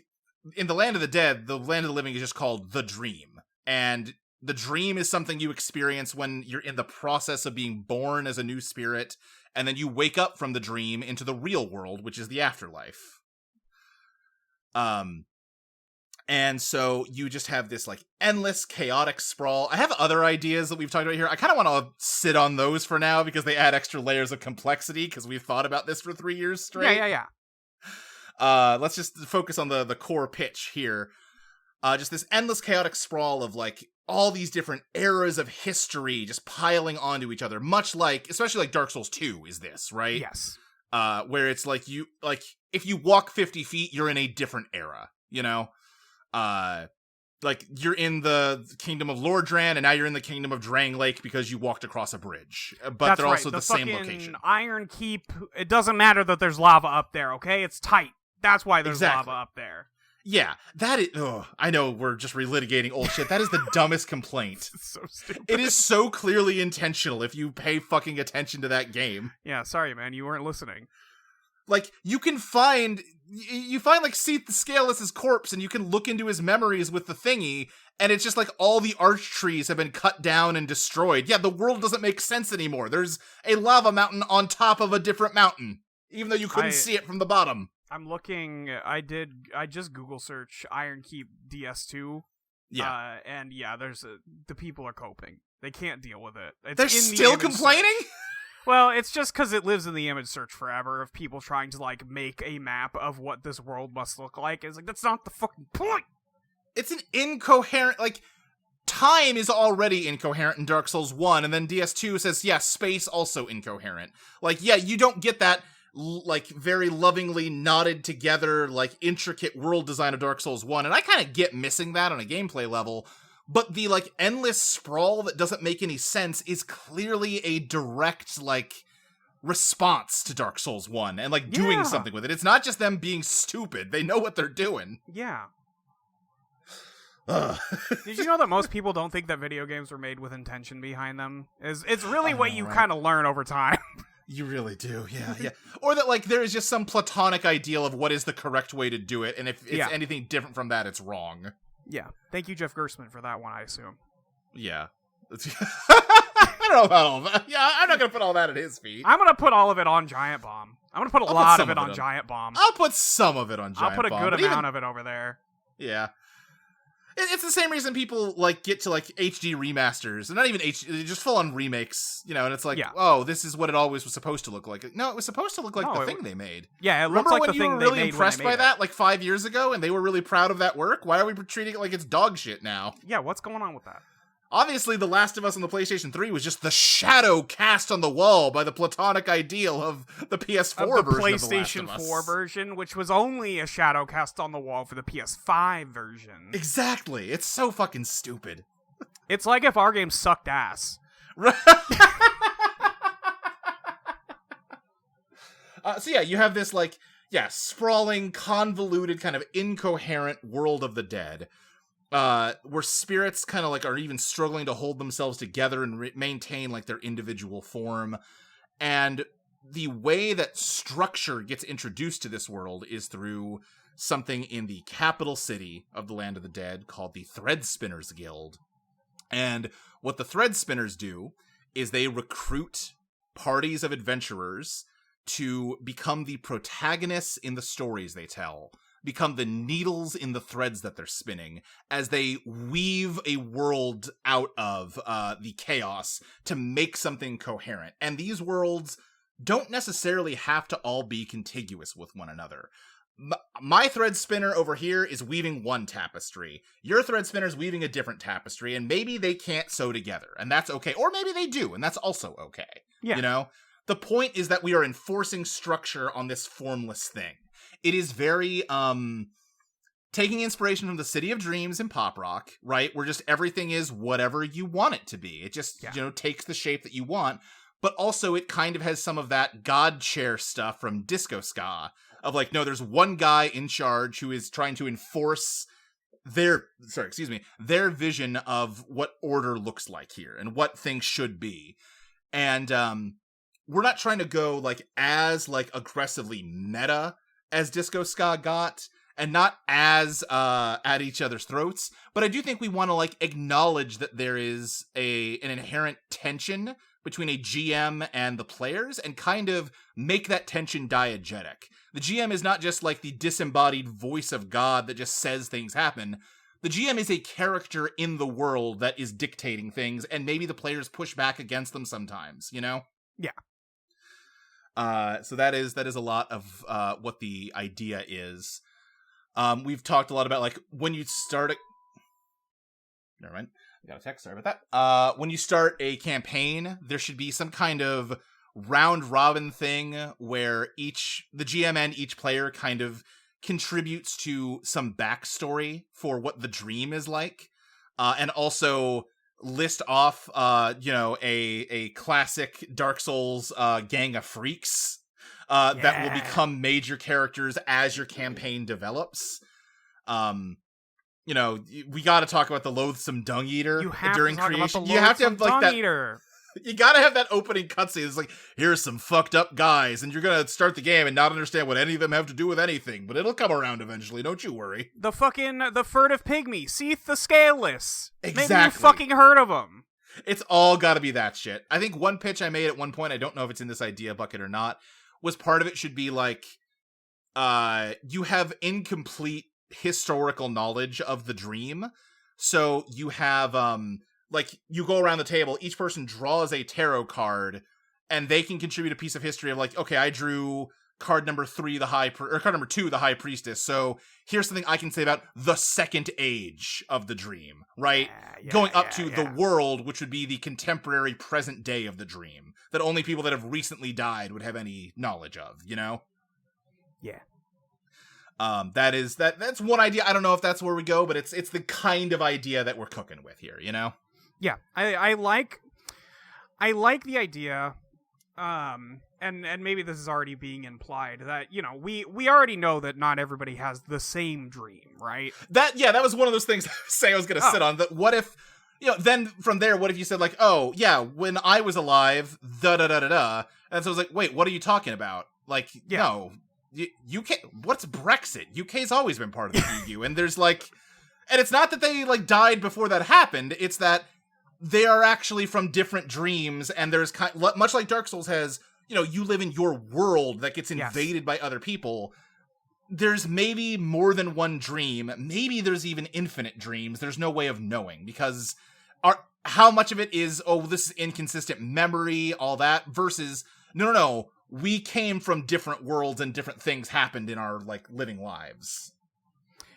in the land of the dead, the land of the living is just called the dream. And the dream is something you experience when you're in the process of being born as a new spirit, and then you wake up from the dream into the real world, which is the afterlife. And so you just have this like endless chaotic sprawl. I have other ideas that we've talked about here. I kind of want to sit on those for now because they add extra layers of complexity because we've thought about this for 3 years straight. Yeah. Let's just focus on the core pitch here. Just this endless chaotic sprawl of like all these different eras of history just piling onto each other, much like, especially like Dark Souls 2 is this, right? Yes. Where it's like if you walk 50 feet, you're in a different era, you know? Like you're in the kingdom of Lordran, and now you're in the kingdom of Drang Lake because you walked across a bridge. But that's they're right. also the same location. Iron Keep. It doesn't matter that there's lava up there. Okay, it's tight. That's why there's lava up there. Yeah, that is. Oh, I know we're just relitigating old shit. That is the dumbest complaint. It's so stupid. It is so clearly intentional if you pay fucking attention to that game. Yeah, sorry, man, you weren't listening. Like, you find like Seath the Scaleless' corpse, and you can look into his memories with the thingy, and it's just like all the arch trees have been cut down and destroyed. Yeah, the world doesn't make sense anymore. There's a lava mountain on top of a different mountain, even though you couldn't see it from the bottom. I'm looking, I just Google search Iron Keep DS2. Yeah. And yeah, the people are coping. They can't deal with it. They're still complaining? Well, it's just because it lives in the image search forever of people trying to, like, make a map of what this world must look like. It's like, that's not the fucking point! It's an incoherent, like, time is already incoherent in Dark Souls 1, and then DS2 says, yeah, space also incoherent. Like, yeah, you don't get that, like, very lovingly knotted together, like, intricate world design of Dark Souls 1, and I kind of get missing that on a gameplay level. But the, like, endless sprawl that doesn't make any sense is clearly a direct, like, response to Dark Souls 1 and, like, doing something with it. It's not just them being stupid. They know what they're doing. Yeah. Did you know that most people don't think that video games were made with intention behind them? It's really what you kind of learn over time. You really do, yeah. Or that, like, there is just some platonic ideal of what is the correct way to do it, and if it's anything different from that, it's wrong. Yeah. Thank you, Jeff Gerstmann, for that one, I assume. Yeah. I don't know about all that. Yeah, I'm not going to put all that at his feet. I'm going to put all of it on Giant Bomb. I'm going to put a lot of it on Giant Bomb. I'll put some of it on Giant Bomb. I'll put a good amount of it over there. Yeah. It's the same reason people, like, get to, like, HD remasters. And not even HD, just full-on remakes, you know, and it's like, oh, this is what it always was supposed to look like. No, it was supposed to look like the thing they made. Yeah, it looks like the thing they made. Remember when you were really impressed by that, like, 5 years ago, and they were really proud of that work? Why are we treating it like it's dog shit now? Yeah, what's going on with that? Obviously, The Last of Us on the PlayStation 3 was just the shadow cast on the wall by the platonic ideal of the PS4 of the version PlayStation of The Last of Us. 4 version, which was only a shadow cast on the wall for the PS5 version. Exactly. It's so fucking stupid. It's like if our game sucked ass. So yeah, you have this like, sprawling, convoluted, kind of incoherent world of the dead, where spirits kind of like are even struggling to hold themselves together and maintain like their individual form. And the way that structure gets introduced to this world is through something in the capital city of the Land of the Dead called the THREADSPINNERS Guild. And what the THREADSPINNERS do is they recruit parties of adventurers to become the protagonists in the stories they tell, become the needles in the threads that they're spinning, as they weave a world out of the chaos to make something coherent. And these worlds don't necessarily have to all be contiguous with one another. My thread spinner over here is weaving one tapestry. Your thread spinner is weaving a different tapestry, and maybe they can't sew together, and that's okay. Or maybe they do, and that's also okay. Yeah. You know? The point is that we are enforcing structure on this formless thing. It is very, taking inspiration from the City of Dreams and Pop Rock, right? Where just everything is whatever you want it to be. It just, takes the shape that you want. But also it kind of has some of that God chair stuff from Disco Ska. Of like, no, there's one guy in charge who is trying to enforce their vision of what order looks like here and what things should be. And, we're not trying to go like as like aggressively meta as Disco Ska got, and not as at each other's throats, but I do think we want to like acknowledge that there is an inherent tension between a GM and the players, and kind of make that tension diegetic. The GM is not just like the disembodied voice of God that just says things happen. The GM is a character in the world that is dictating things, and maybe the players push back against them sometimes, you know? Yeah. So that is a lot of what the idea is. We've talked a lot about like when you start a... Never mind. I got a text. Sorry about that. When you start a campaign, there should be some kind of round robin thing where the GM and each player kind of contributes to some backstory for what the dream is like, and also list off, a classic Dark Souls gang of freaks that will become major characters as your campaign develops. We got to talk about the loathsome dung eater during creation. You have to have like that. Eater. You gotta have that opening cutscene. It's like, here's some fucked up guys, and you're gonna start the game and not understand what any of them have to do with anything, but it'll come around eventually, don't you worry. The furtive pygmy, Seath the Scaleless. Exactly. Maybe you fucking heard of him. It's all gotta be that shit. I think one pitch I made at one point, I don't know if it's in this idea bucket or not, was part of it should be like, you have incomplete historical knowledge of the dream, so you have, like, you go around the table, each person draws a tarot card, and they can contribute a piece of history of like, okay, I drew card number 3, card number 2, the High Priestess, so here's something I can say about the second age of the dream, right? Going up to the world, which would be the contemporary present day of the dream, that only people that have recently died would have any knowledge of, you know? Yeah. That's one idea. I don't know if that's where we go, but it's the kind of idea that we're cooking with here, you know? Yeah, I like the idea, and maybe this is already being implied that, we already know that not everybody has the same dream, right? That was one of those things I was going to sit on. That what if, then from there, what if you said like, oh yeah, when I was alive, da-da-da-da-da, and so I was like, wait, what are you talking about? Like, no, UK, what's Brexit? UK's always been part of the EU, and there's like, and it's not that they like died before that happened, it's that they are actually from different dreams, and there's much like Dark Souls has, you live in your world that gets invaded by other people. There's maybe more than one dream. Maybe there's even infinite dreams. There's no way of knowing, because how much of it is, oh, this is inconsistent memory, all that, versus, no, we came from different worlds and different things happened in our, like, living lives.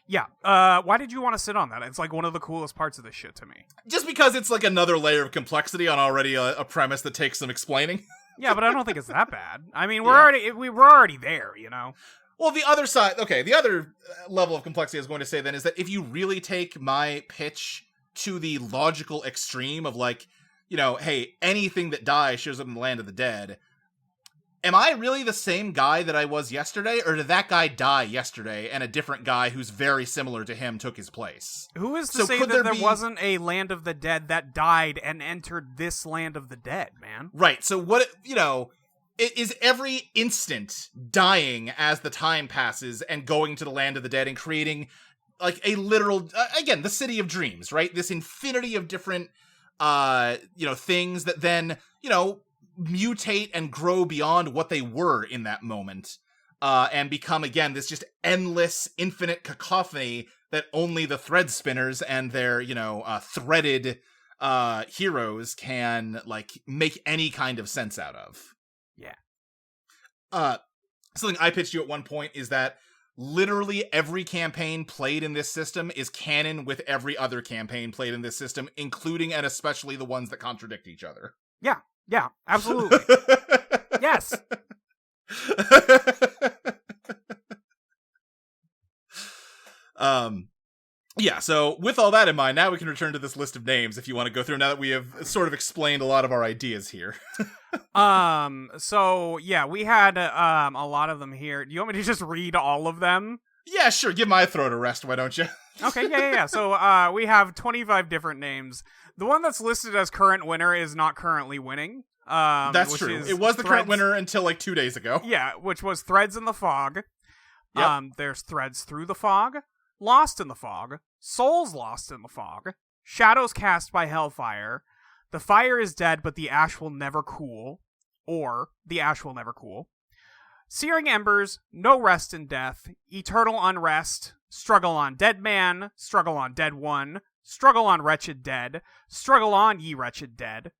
Yeah. Why did you want to sit on that? It's like one of the coolest parts of this shit to me. Just because it's like another layer of complexity on already a premise that takes some explaining. Yeah, but I don't think it's that bad. I mean, we're already there, you know? Well, the other side, okay, the other level of complexity I was going to say then is that if you really take my pitch to the logical extreme of like, you know, hey, anything that dies shows up in the land of the dead, am I really the same guy that I was yesterday, or did that guy die yesterday and a different guy who's very similar to him took his place? Who is to say that there wasn't a land of the dead that died and entered this land of the dead, man? Right, so what, you know, is every instant dying as the time passes and going to the land of the dead and creating, like, a literal, again, the city of dreams, right? This infinity of different, you know, things that then, you know, mutate and grow beyond what they were in that moment, and become, again, this just endless, infinite cacophony that only the thread spinners and their, you know, threaded heroes can, like, make any kind of sense out of. Yeah. Something I pitched you at one point is that literally every campaign played in this system is canon with every other campaign played in this system, including and especially the ones that contradict each other. Yeah, absolutely. Yes. Yeah, so with all that in mind, now we can return to this list of names if you want to go through, now that we have sort of explained a lot of our ideas here. So yeah, we had a lot of them here. Do you want me to just read all of them? Yeah, sure. Give my throat a rest, why don't you? Okay, yeah. So we have 25 different names. The one that's listed as current winner is not currently winning. That's true. It was the current winner until like 2 days ago. Yeah, which was Threads in the Fog. Yep. There's Threads Through the Fog, Lost in the Fog, Souls Lost in the Fog, Shadows Cast by Hellfire, The Fire is Dead but the Ash Will Never Cool, or The Ash Will Never Cool, Searing Embers, No Rest in Death, Eternal Unrest, Struggle on Dead Man, Struggle on Dead One, Struggle on Wretched Dead, Struggle on Ye Wretched Dead,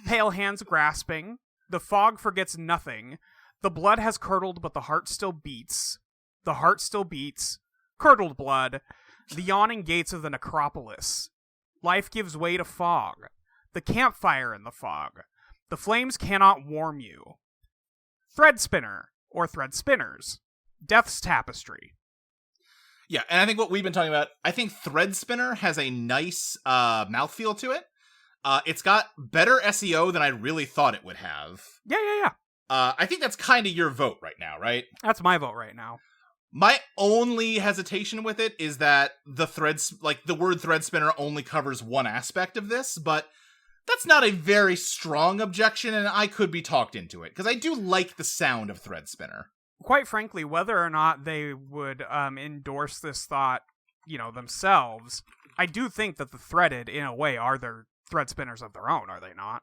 Pale Hands Grasping, The Fog Forgets Nothing, The Blood Has Curdled but the Heart Still Beats, The Heart Still Beats, Curdled Blood, The Yawning Gates of the Necropolis, Life Gives Way to Fog, The Campfire in the Fog, The Flames Cannot Warm You, Threadspinner, or Thread Spinners, Death's Tapestry. Yeah, and I think what we've been talking about, I think Threadspinner has a nice mouthfeel to it. It's got better SEO than I really thought it would have. Yeah. I think that's kind of your vote right now, right? That's my vote right now. My only hesitation with it is that the word Threadspinner only covers one aspect of this, but that's not a very strong objection, and I could be talked into it, because I do like the sound of Threadspinner. Quite frankly, whether or not they would endorse this thought, you know, themselves, I do think that the Threaded, in a way, are their thread spinners of their own, are they not?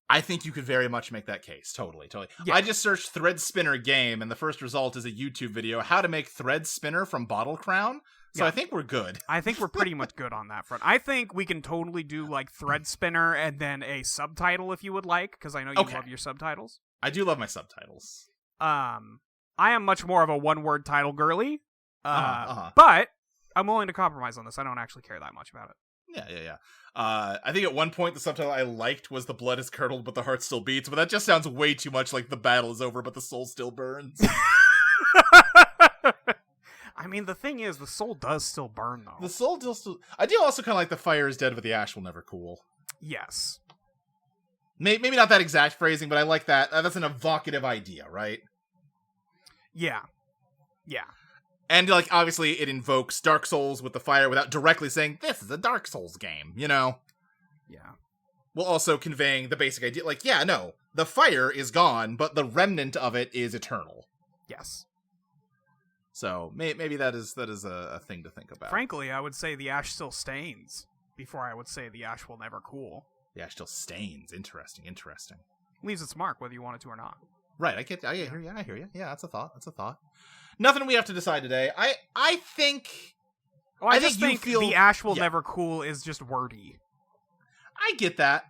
I think you could very much make that case. Totally. Yeah. I just searched Thread Spinner game, and the first result is a YouTube video, how to make Thread Spinner from Bottle Crown. So yeah. I think we're good. I think we're pretty much good on that front. I think we can totally do, like, Thread Spinner and then a subtitle if you would like, because I know you love your subtitles. I do love my subtitles. I am much more of a one-word title girly, but I'm willing to compromise on this. I don't actually care that much about it. Yeah. I think at one point the subtitle I liked was "The blood is curdled, but the heart still beats," but that just sounds way too much like the battle is over, but the soul still burns. I mean, the thing is, the soul does still burn, though. The soul does still... I do also kind of like "The fire is dead, but the ash will never cool." Yes. Maybe not that exact phrasing, but I like that. That's an evocative idea, right? Yeah. And, like, obviously it invokes Dark Souls with the fire without directly saying, this is a Dark Souls game, you know? Yeah. While also conveying the basic idea, like, yeah, no, the fire is gone, but the remnant of it is eternal. Yes. So, maybe that is a thing to think about. Frankly, I would say the ash still stains, before I would say the ash will never cool. The ash still stains. Interesting. Leaves its mark, whether you want it to or not. Right, I hear you. Yeah, that's a thought. Nothing we have to decide today. I think... Oh, I just think the ash will never cool is just wordy. I get that.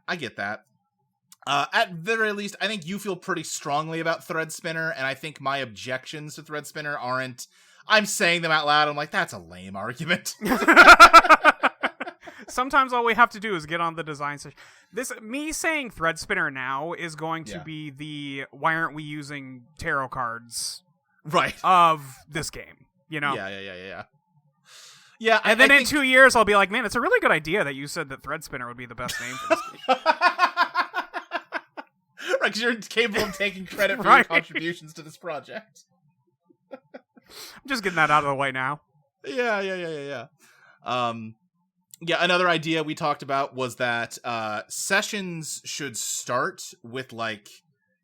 At very least, I think you feel pretty strongly about Threadspinner, and I think my objections to Threadspinner aren't I'm saying them out loud. I'm like, that's a lame argument. Sometimes all we have to do is get on the design session. Me saying THREADSPINNER now is going to be the why aren't we using tarot cards right of this game, you know? Yeah, and then in 2 years, I'll be like, man, it's a really good idea that you said that THREADSPINNER would be the best name for this game. Right, because you're capable of taking credit for your contributions to this project. I'm just getting that out of the way now. Yeah. Yeah, another idea we talked about was that sessions should start with, like,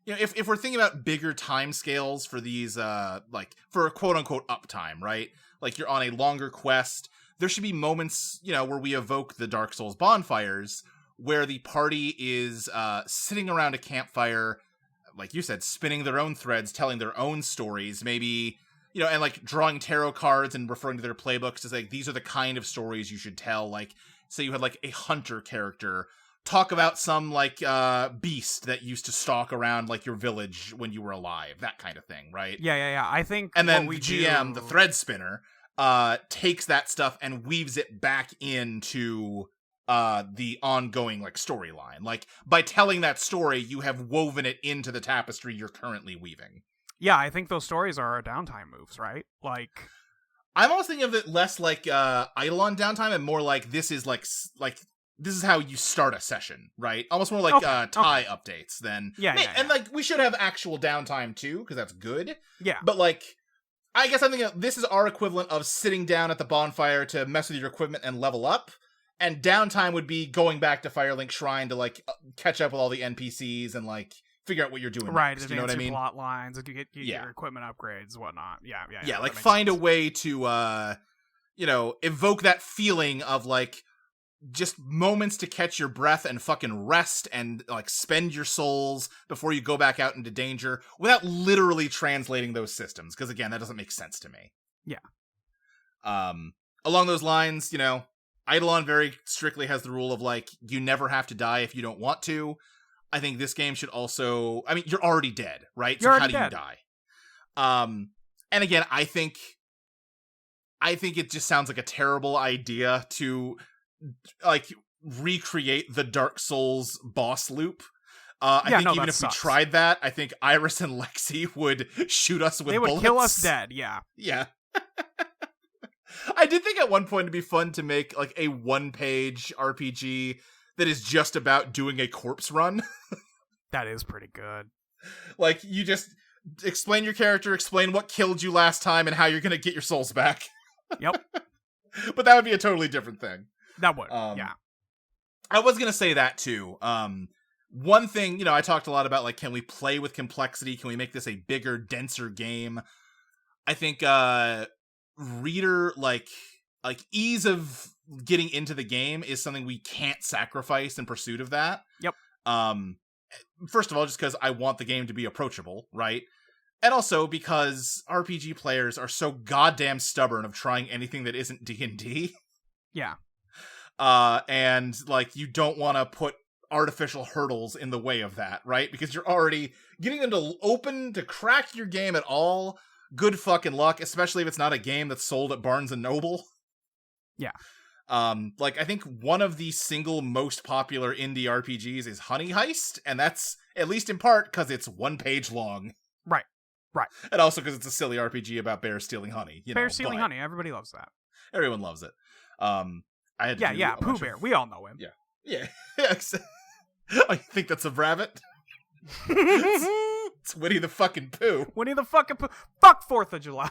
you know, if we're thinking about bigger time scales for these, like, for quote-unquote uptime, right? Like, you're on a longer quest, there should be moments, you know, where we evoke the Dark Souls bonfires, where the party is sitting around a campfire, like you said, spinning their own threads, telling their own stories, maybe... You know, and, like, drawing tarot cards and referring to their playbooks as, like, these are the kind of stories you should tell. Like, say you had, like, a hunter character talk about some, like, beast that used to stalk around, like, your village when you were alive. That kind of thing, right? Yeah. I think and then the GM, the thread spinner, takes that stuff and weaves it back into the ongoing, like, storyline. Like, by telling that story, you have woven it into the tapestry you're currently weaving. Yeah, I think those stories are our downtime moves, right? Like, I'm almost thinking of it less like Eidolon downtime and more like this is this is how you start a session, right? Almost more like tie updates than and like we should have actual downtime too because that's good. Yeah, but like I guess I'm thinking this is our equivalent of sitting down at the bonfire to mess with your equipment and level up, and downtime would be going back to Firelink Shrine to like catch up with all the NPCs and like. Figure out what you're doing next, you know what I mean? Plot lines, and you get your equipment upgrades, whatnot. Yeah, like find a way to, you know, evoke that feeling of like just moments to catch your breath and fucking rest and like spend your souls before you go back out into danger without literally translating those systems. Because again, that doesn't make sense to me. Yeah. Along those lines, you know, Eidolon very strictly has the rule of like you never have to die if you don't want to. I think this game should also... I mean, you're already dead, right? So how do you die? And again, I think it just sounds like a terrible idea to, like, recreate the Dark Souls boss loop. I think even if we tried that, I think Iris and Lexi would shoot us with bullets. They would kill us dead, yeah. Yeah. I did think at one point it'd be fun to make, like, a one-page RPG... that is just about doing a corpse run. That is pretty good. Like, you just explain your character, explain what killed you last time, and how you're gonna get your souls back. Yep. But that would be a totally different thing. That would, yeah. I was gonna say that, too. One thing, you know, I talked a lot about, like, can we play with complexity? Can we make this a bigger, denser game? I think, reader, like ease of getting into the game is something we can't sacrifice in pursuit of that. Yep. First of all, just because I want the game to be approachable, right? And also because RPG players are so goddamn stubborn of trying anything that isn't D&D. Yeah. And, like, you don't want to put artificial hurdles in the way of that, right? Because you're already getting them to crack your game at all. Good fucking luck, especially if it's not a game that's sold at Barnes & Noble. Yeah. Like, I think one of the single most popular indie RPGs is Honey Heist, and that's, at least in part, because it's 1 page long. Right. And also because it's a silly RPG about bears stealing honey. Bears stealing honey, everybody loves that. Everyone loves it. Pooh Bear, we all know him. Yeah. I think that's a rabbit. It's Winnie the fucking Pooh. Winnie the fucking Pooh. Fuck 4th of July.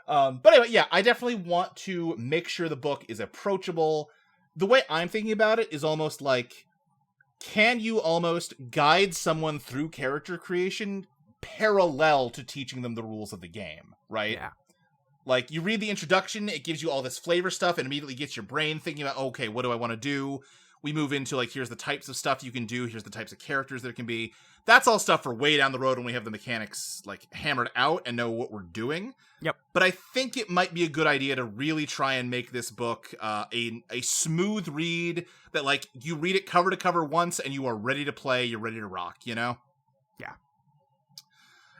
But anyway, yeah, I definitely want to make sure the book is approachable. The way I'm thinking about it is almost like, can you almost guide someone through character creation parallel to teaching them the rules of the game, right? Yeah. Like, you read the introduction, it gives you all this flavor stuff, and immediately gets your brain thinking about, okay, what do I want to do? we move into, like, here's the types of stuff you can do, here's the types of characters there can be. That's all stuff for way down the road when we have the mechanics, like, hammered out and know what we're doing. Yep. But I think it might be a good idea to really try and make this book a smooth read that, like, you read it cover to cover once and you are ready to play, you're ready to rock, you know? Yeah.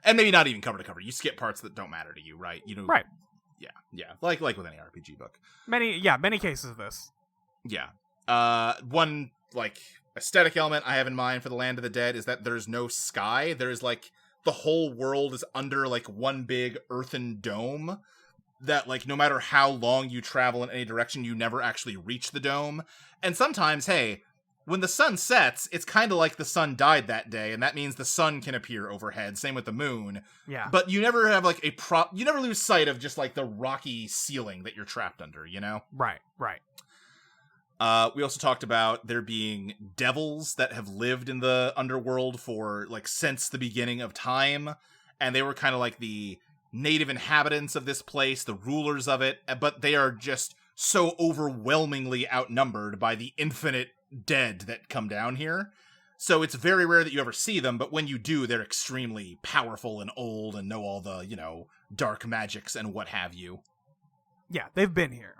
And maybe not even cover to cover. You skip parts that don't matter to you, right? You know, right. Yeah. Like with any RPG book. Many cases of this. Yeah. One, like, aesthetic element I have in mind for the Land of the Dead is that there's no sky. There's, like, the whole world is under, like, one big earthen dome that, like, no matter how long you travel in any direction, you never actually reach the dome. And sometimes, hey, when the sun sets, it's kind of like the sun died that day, and that means the sun can appear overhead. Same with the moon. Yeah. But you never have, like, you never lose sight of just, like, the rocky ceiling that you're trapped under, you know? Right. We also talked about there being devils that have lived in the underworld for, like, since the beginning of time, and they were kind of like the native inhabitants of this place, the rulers of it, but they are just so overwhelmingly outnumbered by the infinite dead that come down here. So it's very rare that you ever see them, but when you do, they're extremely powerful and old and know all the, you know, dark magics and what have you. Yeah, they've been here.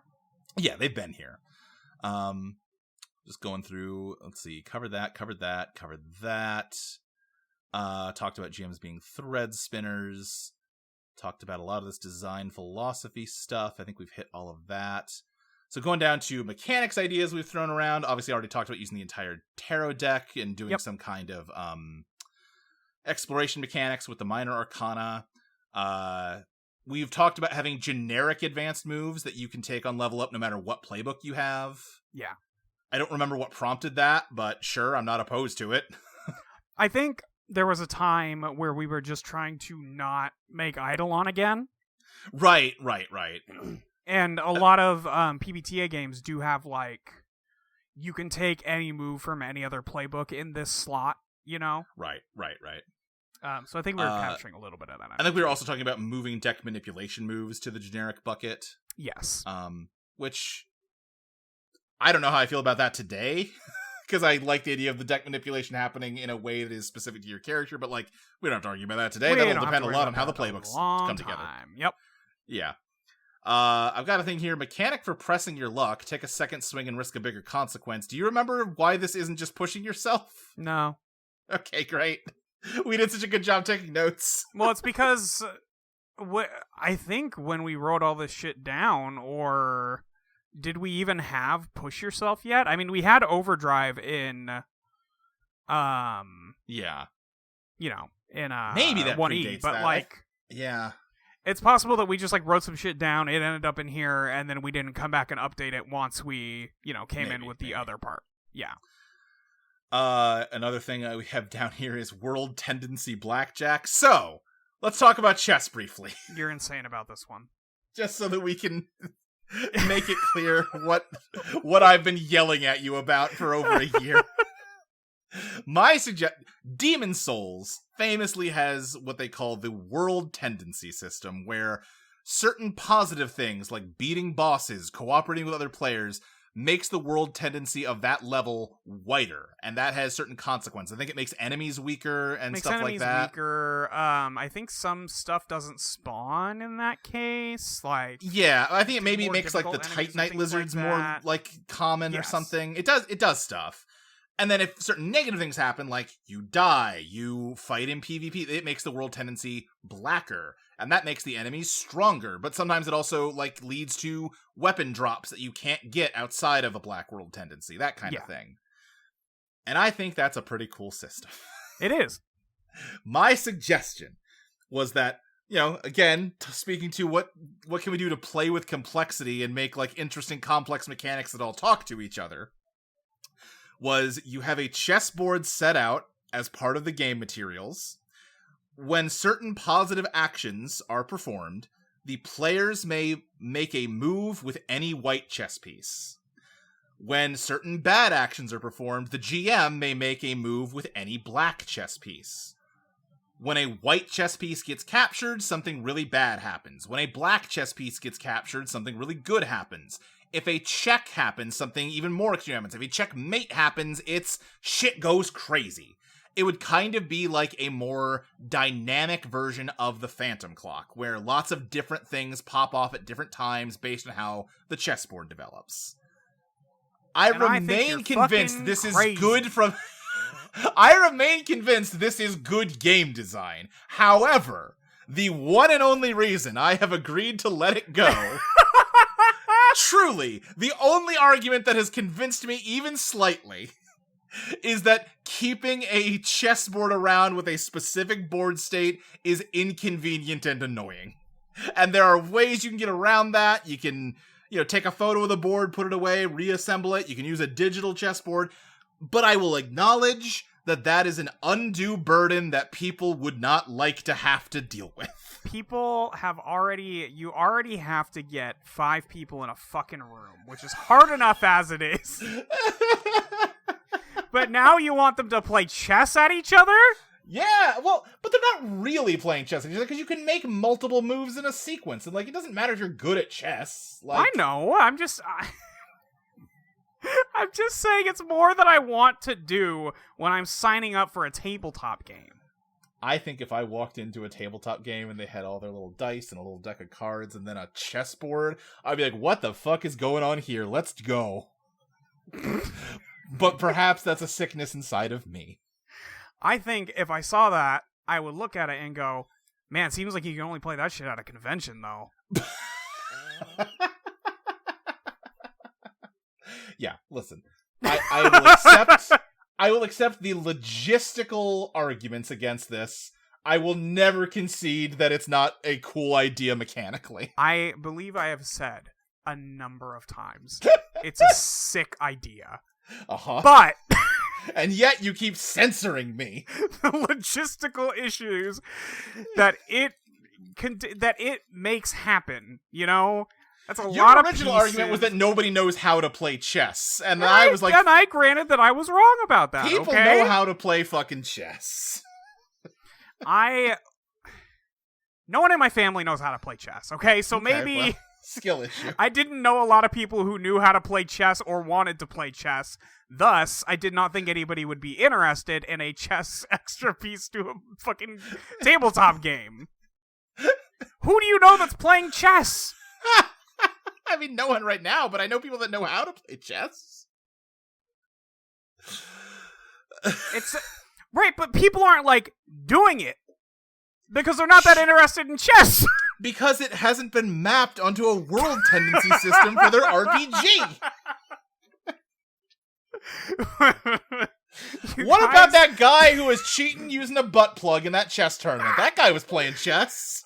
Yeah, they've been here. Just going through, let's see, covered that. Talked about GMs being thread spinners. Talked about a lot of this design philosophy stuff. I think we've hit all of that. So going down to mechanics ideas we've thrown around. Obviously, I already talked about using the entire tarot deck and doing some kind of exploration mechanics with the minor arcana. We've talked about having generic advanced moves that you can take on level up no matter what playbook you have. Yeah. I don't remember what prompted that, but sure, I'm not opposed to it. I think there was a time where we were just trying to not make Eidolon again. Right. And a lot of PBTA games do have, like, you can take any move from any other playbook in this slot, you know? Right. So I think we were capturing a little bit of that. I think we were also talking about moving deck manipulation moves to the generic bucket. Yes. Which I don't know how I feel about that today, because I like the idea of the deck manipulation happening in a way that is specific to your character, but, like, we don't have to argue about that today. That'll depend a lot on how the playbooks come together. Yep. Yeah. I've got a thing here. Mechanic for pressing your luck. Take a second swing and risk a bigger consequence. Do you remember why this isn't just pushing yourself? No. Okay, great. We did such a good job taking notes. Well, it's because I think when we wrote all this shit down, or did we even have push yourself yet? I mean, we had overdrive in, yeah, you know, in maybe that 1E, but that. like, yeah, it's possible that we just, like, wrote some shit down. It ended up in here, and then we didn't come back and update it once we, you know, came in with the other part. Yeah. Another thing we have down here is World Tendency Blackjack. So, let's talk about chess briefly. You're insane about this one. Just so that we can make it clear what I've been yelling at you about for over a year. Demon Souls famously has what they call the World Tendency system, where certain positive things like beating bosses, cooperating with other players, makes the world tendency of that level whiter, and that has certain consequences. I think it makes enemies weaker and stuff like that. Weaker. I think some stuff doesn't spawn in that case. Like, yeah, I think it maybe makes like the Titanite lizards like more like common or something. It does stuff. And then if certain negative things happen, like you die, you fight in PvP, it makes the world tendency blacker. And that makes the enemies stronger. But sometimes it also like leads to weapon drops that you can't get outside of a black world tendency. That kind of thing. And I think that's a pretty cool system. It is. My suggestion was that, you know, again, speaking to what can we do to play with complexity and make like interesting complex mechanics that all talk to each other, was you have a chessboard set out as part of the game materials. When certain positive actions are performed, the players may make a move with any white chess piece. When certain bad actions are performed, the GM may make a move with any black chess piece. When a white chess piece gets captured, something really bad happens. When a black chess piece gets captured, something really good happens. if a check happens, something even more extreme happens. If a checkmate happens, it's shit goes crazy. It would kind of be like a more dynamic version of the Phantom Clock, where lots of different things pop off at different times based on how the chessboard develops. I remain convinced this is good from... I remain convinced this is good game design. However, the one and only reason I have agreed to let it go... truly, the only argument that has convinced me even slightly is that keeping a chessboard around with a specific board state is inconvenient and annoying. And there are ways you can get around that. You can, take a photo of the board, put it away, reassemble it. You can use a digital chessboard. But I will acknowledge that is an undue burden that people would not like to have to deal with. You already have to get 5 people in a fucking room, which is hard enough as it is. But now you want them to play chess at each other? Yeah, well, but they're not really playing chess at each other, because you can make multiple moves in a sequence, and, it doesn't matter if you're good at chess. I know, I'm just saying it's more than I want to do when I'm signing up for a tabletop game. I think if I walked into a tabletop game and they had all their little dice and a little deck of cards and then a chessboard, I'd be like, what the fuck is going on here? Let's go. But perhaps that's a sickness inside of me. I think if I saw that, I would look at it and go, man, seems like you can only play that shit at a convention, though. Yeah, listen. I will accept the logistical arguments against this. I will never concede that it's not a cool idea mechanically. I believe I have said a number of times it's a sick idea. Uh-huh. But and yet you keep censoring me. The logistical issues that it makes happen, That's a lot of pieces. Your original argument was that nobody knows how to play chess, and I was like... And I granted that I was wrong about that, people okay? know how to play fucking chess. No one in my family knows how to play chess, okay? So okay, maybe... Well, skill issue. I didn't know a lot of people who knew how to play chess or wanted to play chess. Thus, I did not think anybody would be interested in a chess extra piece to a fucking tabletop game. Who do you know that's playing chess? I mean, no one right now, but I know people that know how to play chess. Right, but people aren't, doing it. Because they're not that interested in chess. Because it hasn't been mapped onto a world tendency system for their RPG. What about that guy who was cheating using a butt plug in that chess tournament? That guy was playing chess.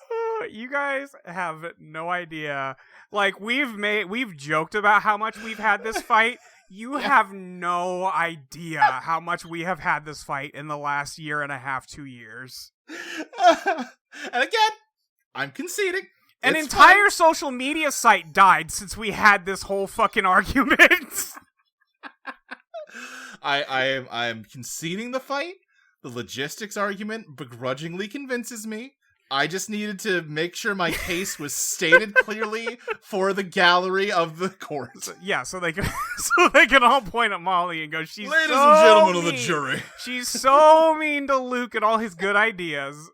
You guys have no idea. We've joked about how much we've had this fight. You have no idea how much we have had this fight in the last year and a half, 2 years. And again, I'm conceding. An entire social media site died since we had this whole fucking argument. I'm conceding the fight. The logistics argument begrudgingly convinces me. I just needed to make sure my case was stated clearly for the gallery of the court. Yeah, so they can all point at Molly and go, "She's ladies so and gentlemen mean. Of the jury. She's so mean to Luke and all his good ideas."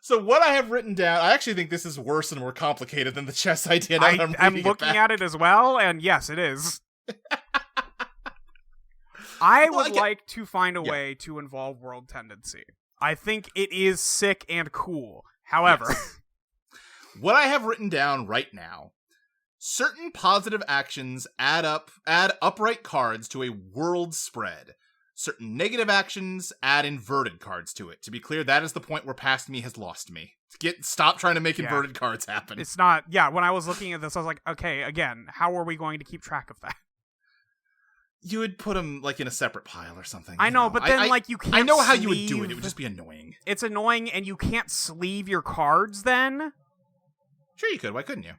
So what I have written down, I actually think this is worse and more complicated than the chess idea. I'm looking at it as well, and yes, it is. I would like to find a way to involve world tendency. I think it is sick and cool. However, yes. What I have written down right now, certain positive actions add upright cards to a world spread. Certain negative actions add inverted cards to it. To be clear, that is the point where Past Me has lost me. Stop trying to make inverted cards happen. It's not, when I was looking at this, I was like, okay, again, how are we going to keep track of that? You would put them, in a separate pile or something. I know, but then, you can't I know how you would do it. It would just be annoying. It's annoying, and you can't sleeve your cards then? Sure you could. Why couldn't you?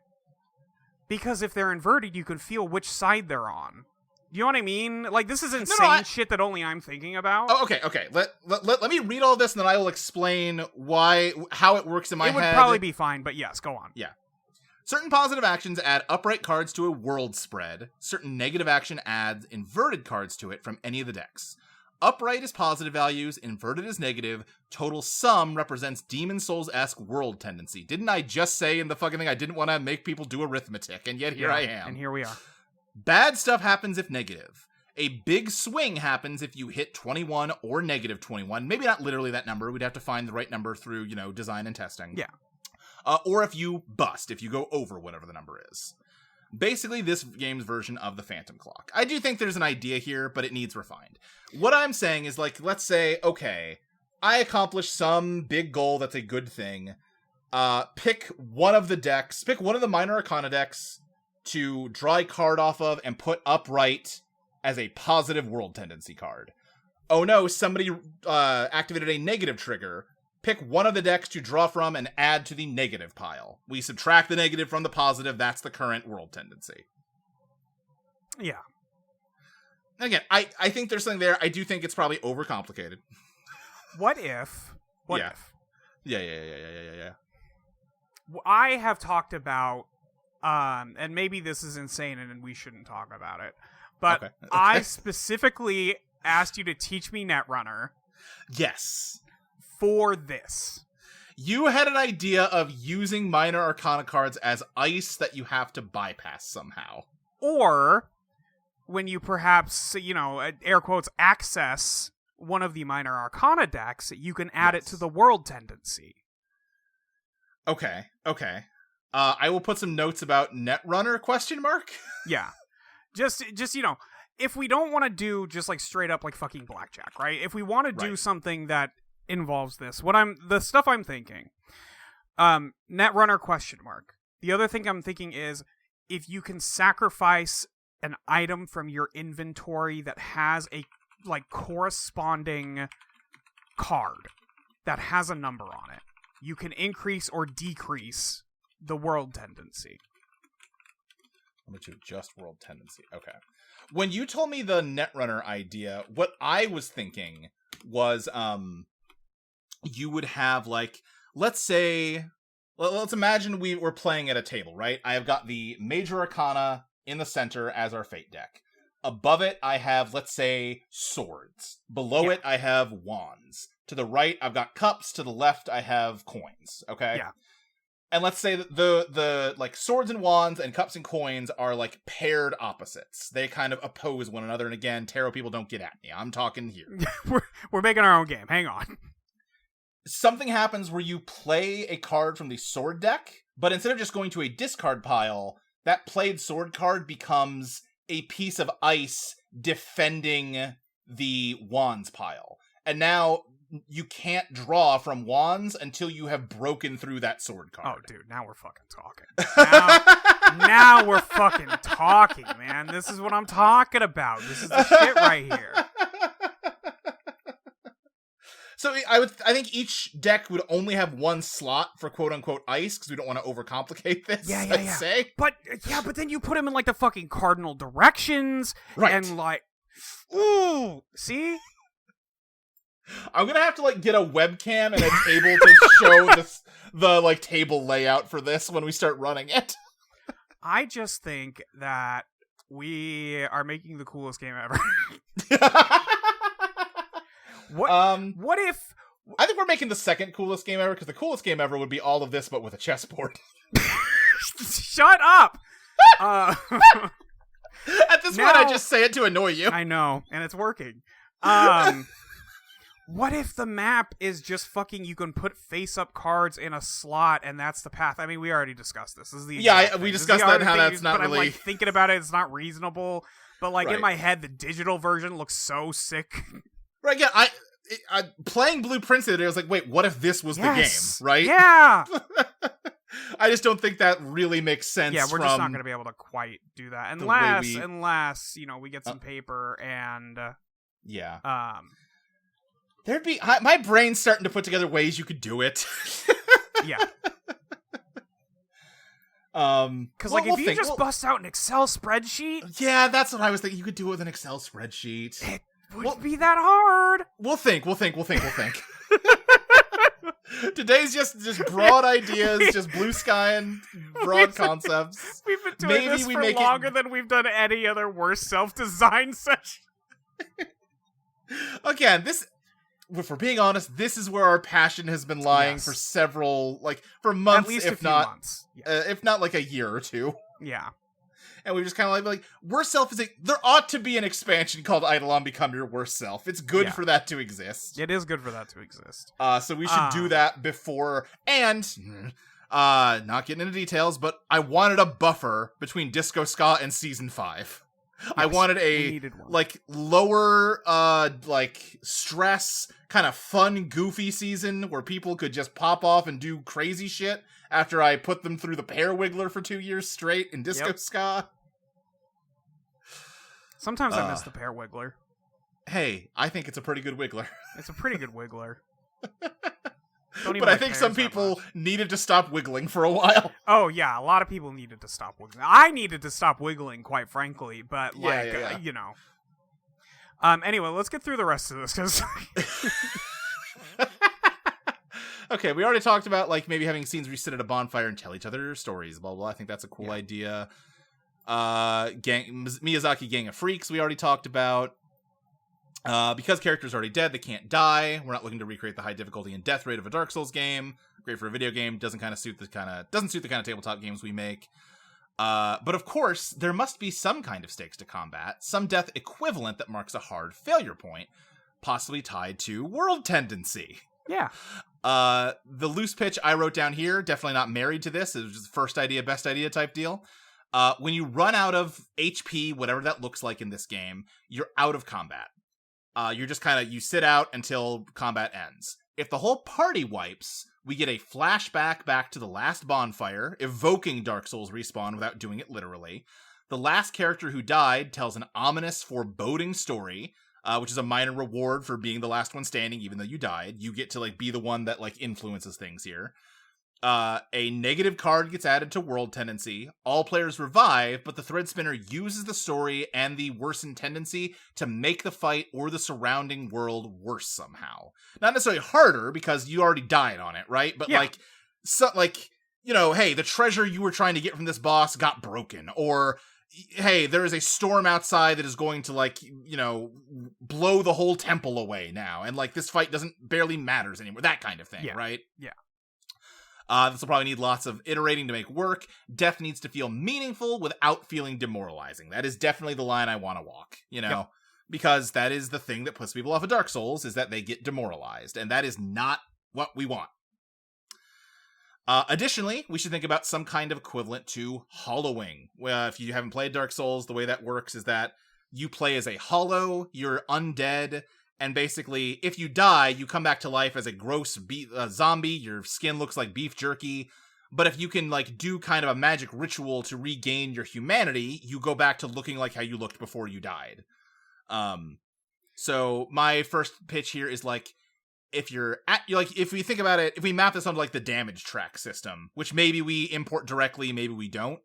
Because if they're inverted, you can feel which side they're on. You know what I mean? This is insane shit that only I'm thinking about. Oh, okay. Let me read all this, and then I will explain how it works in my head. It would probably be fine, but yes, go on. Yeah. Certain positive actions add upright cards to a world spread. Certain negative action adds inverted cards to it from any of the decks. Upright is positive values, inverted is negative. Total sum represents Demon Souls-esque world tendency. Didn't I just say in the fucking thing I didn't want to make people do arithmetic, and yet here I am. And here we are. Bad stuff happens if negative. A big swing happens if you hit 21 or negative 21. Maybe not literally that number. We'd have to find the right number through, design and testing. Yeah. Or if you bust, if you go over whatever the number is. Basically, this game's version of the Phantom Clock. I do think there's an idea here, but it needs refined. What I'm saying is, let's say, okay, I accomplished some big goal that's a good thing. Pick one of the Minor Arcana decks to draw a card off of and put upright as a positive world tendency card. Oh no, somebody activated a negative trigger. Pick one of the decks to draw from and add to the negative pile. We subtract the negative from the positive. That's the current world tendency. Yeah. Again, I think there's something there. I do think it's probably overcomplicated. What if? Yeah. I have talked about, and maybe this is insane and we shouldn't talk about it, but okay. I specifically asked you to teach me Netrunner. Yes. For this. You had an idea of using Minor Arcana cards as ice that you have to bypass somehow. Or when you perhaps, air quotes, access one of the Minor Arcana decks, you can add it to the world tendency. Okay. I will put some notes about Netrunner, ? Yeah. Just if we don't want to do just straight up fucking blackjack, right? If we want to do something that involves this, the stuff I'm thinking, Netrunner ? The other thing I'm thinking is if you can sacrifice an item from your inventory that has a corresponding card that has a number on it, you can increase or decrease the world tendency. Let me to adjust world tendency. Okay. When you told me the Netrunner idea, what I was thinking was you would have let's imagine we were playing at a table, right? I have got the Major Arcana in the center as our Fate deck. Above it, I have, let's say, swords. Below it, I have wands. To the right, I've got cups. To the left, I have coins. Okay? Yeah. And let's say that the swords and wands and cups and coins are paired opposites. They kind of oppose one another. And again, tarot people don't get at me. I'm talking here. We're making our own game. Hang on. Something happens where you play a card from the sword deck, but instead of just going to a discard pile, that played sword card becomes a piece of ice defending the wands pile. And now you can't draw from wands until you have broken through that sword card. Oh, dude, now we're fucking talking. Now we're fucking talking, man. This is what I'm talking about. This is the shit right here. So I think each deck would only have one slot for quote-unquote ice, because we don't want to overcomplicate this, I'd say. But then you put them in, the fucking cardinal directions, right. And, ooh, see? I'm gonna have to, get a webcam and a table to show the table layout for this when we start running it. I just think that we are making the coolest game ever. What if... I think we're making the second coolest game ever, because the coolest game ever would be all of this, but with a chessboard. Shut up! At this point, I just say it to annoy you. I know, and it's working. What if the map is just fucking, you can put face-up cards in a slot, and that's the path? I mean, we already discussed this. This is the we discussed that and how that's not really... I'm, thinking about it, it's not reasonable. But, right. In my head, the digital version looks so sick. Right, yeah, I playing Blueprints the other day, I was like, wait, what if this was the game, right? Yeah! I just don't think that really makes sense. Yeah, we're just not going to be able to quite do that. Unless, we get some paper and... yeah. There'd be... my brain's starting to put together ways you could do it. Yeah. Because if you just bust out an Excel spreadsheet... Yeah, that's what I was thinking. You could do it with an Excel spreadsheet. It wouldn't be that hard. We'll think. Today's just broad ideas, just blue sky and broad concepts. We've been doing this for longer than we've done any other worst self-design session. Again, if we're being honest, this is where our passion has been lying for several, for months, at least if not months. if not like a year or two. Yeah. And we just kind of like, worst self there ought to be an expansion called Eidolon Become Your Worst Self. It's good for that to exist. It is good for that to exist. So we should do that before, and, not getting into details, but I wanted a buffer between Disco Ska and Season 5. Yes, I wanted a, lower, stress, kind of fun, goofy season where people could just pop off and do crazy shit after I put them through the Pear Wiggler for 2 years straight in Disco Ska. Sometimes I miss the Pear Wiggler. Hey, I think it's a pretty good Wiggler. It's a pretty good Wiggler. But I think some people needed to stop wiggling for a while. Oh, yeah, a lot of people needed to stop wiggling. I needed to stop wiggling, quite frankly, but, you know. Anyway, let's get through the rest of this, because... Okay, we already talked about, maybe having scenes where you sit at a bonfire and tell each other stories, blah, blah. I think that's a cool idea. Miyazaki Gang of Freaks, we already talked about. Because characters are already dead, they can't die. We're not looking to recreate the high difficulty and death rate of a Dark Souls game. Great for a video game, doesn't suit the kind of tabletop games we make. But of course, there must be some kind of stakes to combat, some death equivalent that marks a hard failure point, possibly tied to world tendency. Yeah. The loose pitch I wrote down here, definitely not married to this. It was just first idea, best idea type deal. When you run out of HP, whatever that looks like in this game, you're out of combat. You're just you sit out until combat ends. If the whole party wipes, we get a flashback back to the last bonfire, evoking Dark Souls respawn without doing it literally. The last character who died tells an ominous, foreboding story, which is a minor reward for being the last one standing, even though you died. You get to be the one that influences things here. A negative card gets added to world tendency. All players revive, but the thread spinner uses the story and the worsened tendency to make the fight or the surrounding world worse somehow. Not necessarily harder, because you already died on it, right? But hey, the treasure you were trying to get from this boss got broken, or hey, there is a storm outside that is going to blow the whole temple away now, and this fight barely matters anymore. That kind of thing, right? Yeah. This will probably need lots of iterating to make work. Death needs to feel meaningful without feeling demoralizing. That is definitely the line I want to walk, because that is the thing that puts people off of Dark Souls, is that they get demoralized, and that is not what we want. Additionally, we should think about some kind of equivalent to hollowing. If you haven't played Dark Souls, the way that works is that you play as a hollow, you're undead, and basically, if you die, you come back to life as a gross zombie. Your skin looks like beef jerky. But if you can, do kind of a magic ritual to regain your humanity, you go back to looking like how you looked before you died. So my first pitch here is, if we think about it, if we map this onto, the damage track system, which maybe we import directly, maybe we don't.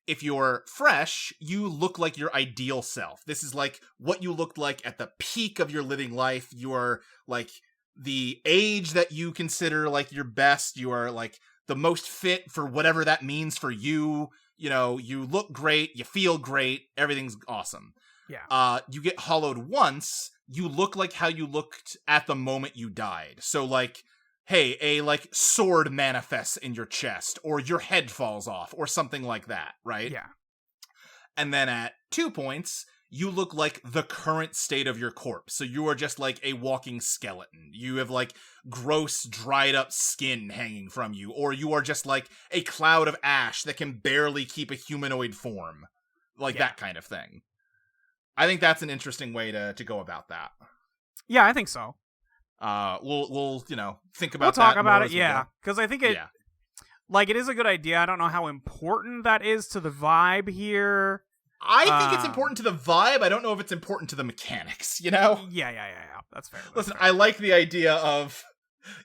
If you're fresh, you look like your ideal self. This is what you looked like at the peak of your living life. You are the age that you consider your best. You are the most fit for whatever that means for you. You look great. You feel great. Everything's awesome. Yeah. You get hollowed once. You look like how you looked at the moment you died. So hey, a sword manifests in your chest, or your head falls off, or something like that, right? Yeah. And then at 2 points, you look like the current state of your corpse. So you are just a walking skeleton. You have gross, dried up skin hanging from you, or you are just a cloud of ash that can barely keep a humanoid form. That kind of thing. I think that's an interesting way to go about that. Yeah, I think so. We'll think about. We'll talk about it, yeah, because I think it, it is a good idea. I don't know how important that is to the vibe here. I think it's important to the vibe. I don't know if it's important to the mechanics. Yeah. That's fair. Listen, I like the idea of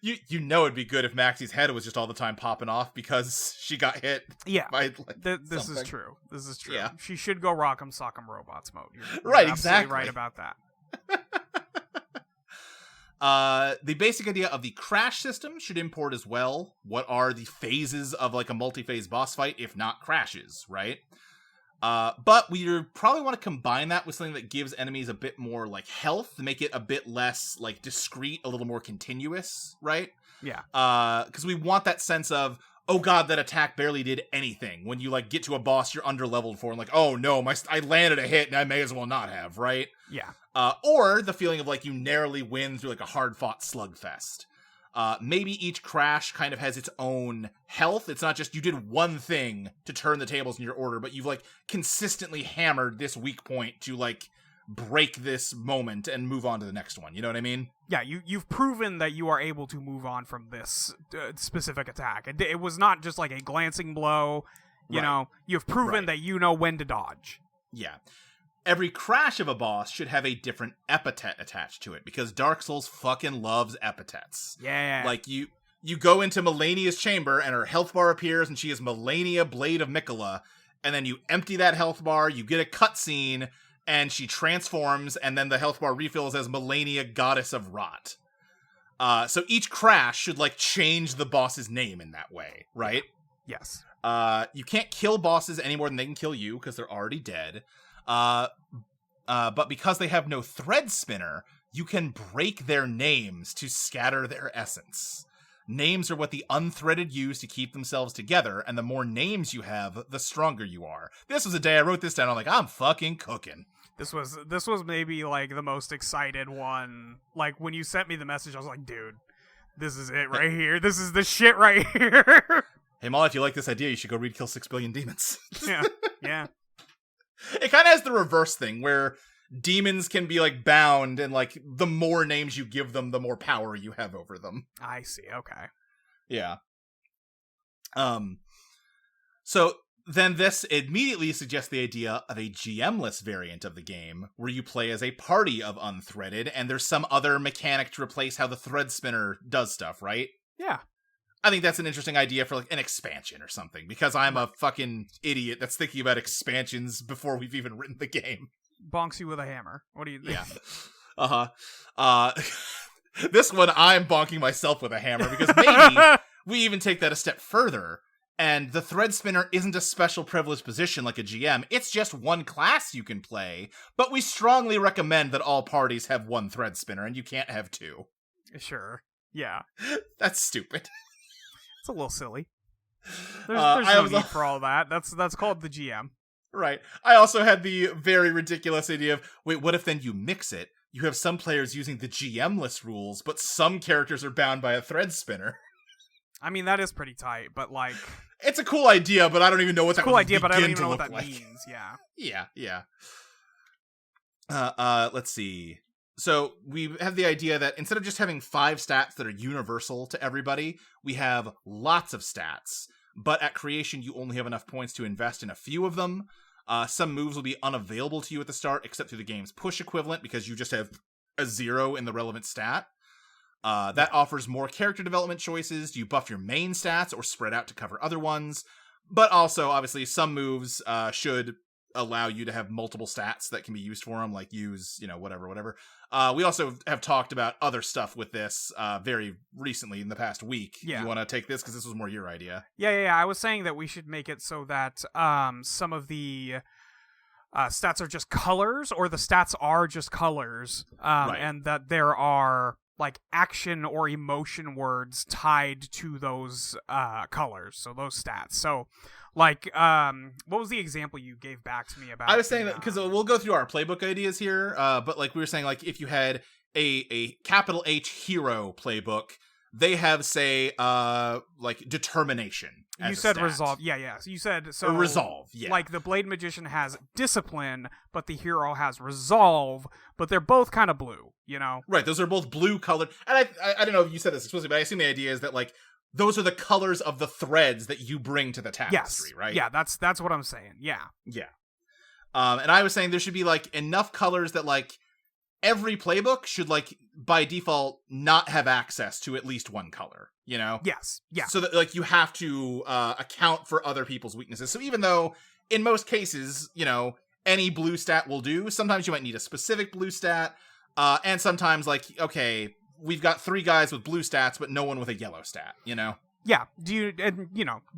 it'd be good if Maxie's head was just all the time popping off because she got hit. Yeah, by, this is true. This is true. Yeah. She should go Rock'em Sock'em Robots mode. You're right, absolutely exactly right about that. The basic idea of the crash system should import as well. What are the phases of like a multi-phase boss fight, if not crashes, right? But we probably want to combine that with something that gives enemies a bit more like health, to make it a bit less like discrete, a little more continuous, right? Yeah. Because we want that sense of, oh god, that attack barely did anything. When you like get to a boss you're underleveled for, and like, oh no, I landed a hit and I may as well not have, right? Yeah. Or the feeling of like you narrowly win through like a hard-fought slugfest. Maybe each crash kind of has its own health. It's not just you did one thing to turn the tables in your order, but you've like consistently hammered this weak point to like break this moment and move on to the next one. You know what I mean? Yeah, you've proven that you are able to move on from this specific attack. It was not just like a glancing blow. You know, you've proven that you know when to dodge. Yeah. Every crash of a boss should have a different epithet attached to it, because Dark Souls fucking loves epithets. Yeah. Like, you go into Melania's chamber, and her health bar appears, and she is Melania Blade of Mikola, and then you empty that health bar, you get a cutscene, and she transforms, and then the health bar refills as Melania Goddess of Rot. So each crash should, like, change the boss's name in that way, right? Yes. You can't kill bosses any more than they can kill you, because they're already dead. But because they have no thread spinner, you can break their names to scatter their essence. Names are what the unthreaded use to keep themselves together, and the more names you have, the stronger you are. This was a day I wrote this down, I'm like, I'm fucking cooking. This was maybe like the most excited one. Like when you sent me the message, I was like, dude, this is it right here. This is the shit right here. Hey, Molly, if you like this idea, you should go read Kill 6 Billion Demons. Yeah. It kind of has the reverse thing, where demons can be, like, bound, and, like, the more names you give them, the more power you have over them. I see, okay. Yeah. So, then this immediately suggests the idea of a GM-less variant of the game, where you play as a party of unthreaded, and there's some other mechanic to replace how the thread spinner does stuff, right? Yeah. I think that's an interesting idea for, like, an expansion or something, because I'm a fucking idiot that's thinking about expansions before we've even written the game. Bonks you with a hammer. What do you think? Yeah. This one, I'm bonking myself with a hammer, because maybe we even take that a step further, and the thread spinner isn't a special privileged position like a GM, it's just one class you can play, but we strongly recommend that all parties have one thread spinner, and you can't have two. Sure. Yeah. That's stupid. It's a little silly. There's no need for all that. That's called the GM. Right. I also had the very ridiculous idea of, wait, what if then you mix it? You have some players using the GM-less rules, but some characters are bound by a thread spinner. I mean, that is pretty tight, but like... It's a cool idea, but I don't even know what that would begin to look like. But I don't even know what that means, yeah. Yeah. Let's see. So we have the idea that instead of just having 5 stats that are universal to everybody, we have lots of stats. But at creation, you only have enough points to invest in a few of them. Some moves will be unavailable to you at the start, except through the game's push equivalent, because you just have a 0 in the relevant stat. That offers more character development choices. Do you buff your main stats or spread out to cover other ones? But also, obviously, some moves should allow you to have multiple stats that can be used for them, like use, whatever. We also have talked about other stuff with this very recently in the past week. Yeah. You want to take this? Because this was more your idea. Yeah. I was saying that we should make it so that some of the stats are just colors, or the stats are just colors, Right. and that there are like action or emotion words tied to those colors, so those stats. So like, what was the example you gave back to me about? I was saying that, because we'll go through our playbook ideas here, but like we were saying, like if you had a capital H hero playbook, they have, say, like determination. You said resolve. Yeah. You said so. Or resolve. Yeah. Like the Blade Magician has discipline, but the hero has resolve. But they're both kind of blue. Right. Those are both blue colored. And I don't know if you said this explicitly, but I assume the idea is that like those are the colors of the threads that you bring to the tapestry. Yes. Right. Yeah. That's what I'm saying. Yeah. Yeah. And I was saying there should be like enough colors that like every playbook should, like, by default, not have access to at least one color, Yes, yeah. So that, like, you have to account for other people's weaknesses. So even though, in most cases, any blue stat will do, sometimes you might need a specific blue stat, and sometimes, like, okay, we've got 3 guys with blue stats, but no one with a yellow stat, you know? Yeah. Do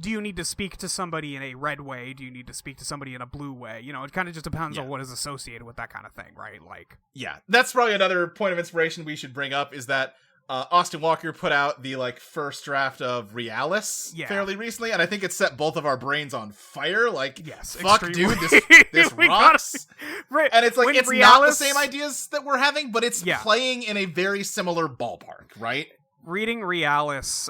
you need to speak to somebody in a red way? Do you need to speak to somebody in a blue way? You know, it kind of just depends on what is associated with that kind of thing, right? Like, yeah, that's probably another point of inspiration we should bring up is that Austin Walker put out the first draft of Realis fairly recently, and I think it set both of our brains on fire. Like, yes, fuck, extremely. dude, this rocks. Right. And it's like, it's Realis, not the same ideas that we're having, but it's playing in a very similar ballpark, right? Reading Realis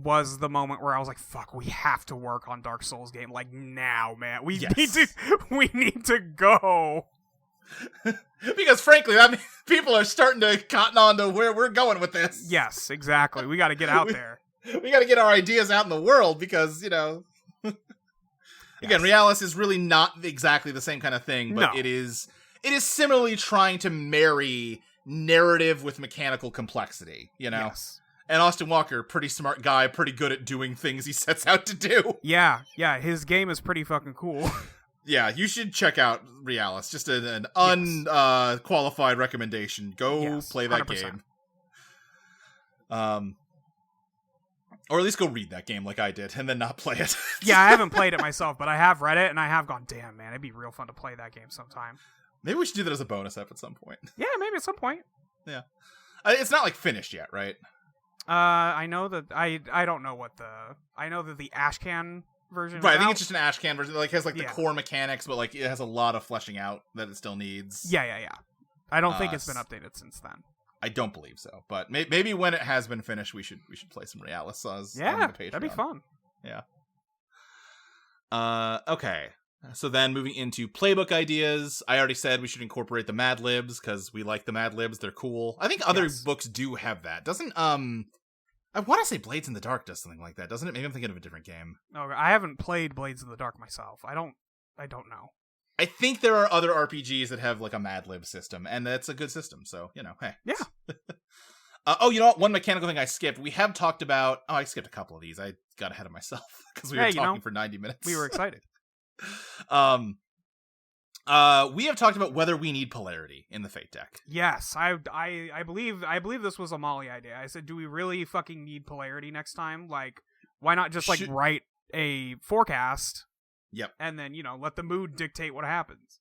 was the moment where I was like, fuck, we have to work on Dark Souls game, like, now, man. We need to go. Because frankly, I mean, people are starting to cotton on to where we're going with this. Yes, exactly. We got to get out there. We got to get our ideas out in the world because, again, Realis is really not exactly the same kind of thing, but it is similarly trying to marry narrative with mechanical complexity, you know? Yes. And Austin Walker, pretty smart guy, pretty good at doing things he sets out to do. Yeah, his game is pretty fucking cool. Yeah, you should check out Realis. Just an unqualified recommendation. Go play that 100%. Game. Or at least go read that game like I did, and then not play it. Yeah, I haven't played it myself, but I have read it, and I have gone, damn, man, it'd be real fun to play that game sometime. Maybe we should do that as a bonus ep at some point. Yeah, maybe at some point. Yeah. It's not, finished yet, right? I know that, I don't know what I know that the Ashcan version right, I think it's just an Ashcan version that has the core mechanics, but it has a lot of fleshing out that it still needs. Yeah. I don't think it's been updated since then. I don't believe so, but maybe when it has been finished, we should play some Realis on the Patreon. That'd be fun. Yeah. Okay. So then moving into playbook ideas, I already said we should incorporate the Mad Libs because we like the Mad Libs. They're cool. I think other books do have that. Doesn't I want to say Blades in the Dark does something like that, doesn't it? Maybe I'm thinking of a different game. Oh, I haven't played Blades in the Dark myself. I don't know. I think there are other RPGs that have a Mad Lib system, and that's a good system. So hey. Yeah. You know what? One mechanical thing I skipped. We have talked about. Oh, I skipped a couple of these. I got ahead of myself because we were talking for 90 minutes. We were excited. We have talked about whether we need polarity in the Fate deck. Yes, I believe this was a Molly idea. I said, do we really fucking need polarity next time? Why not just write a forecast? Yep. And then, let the mood dictate what happens.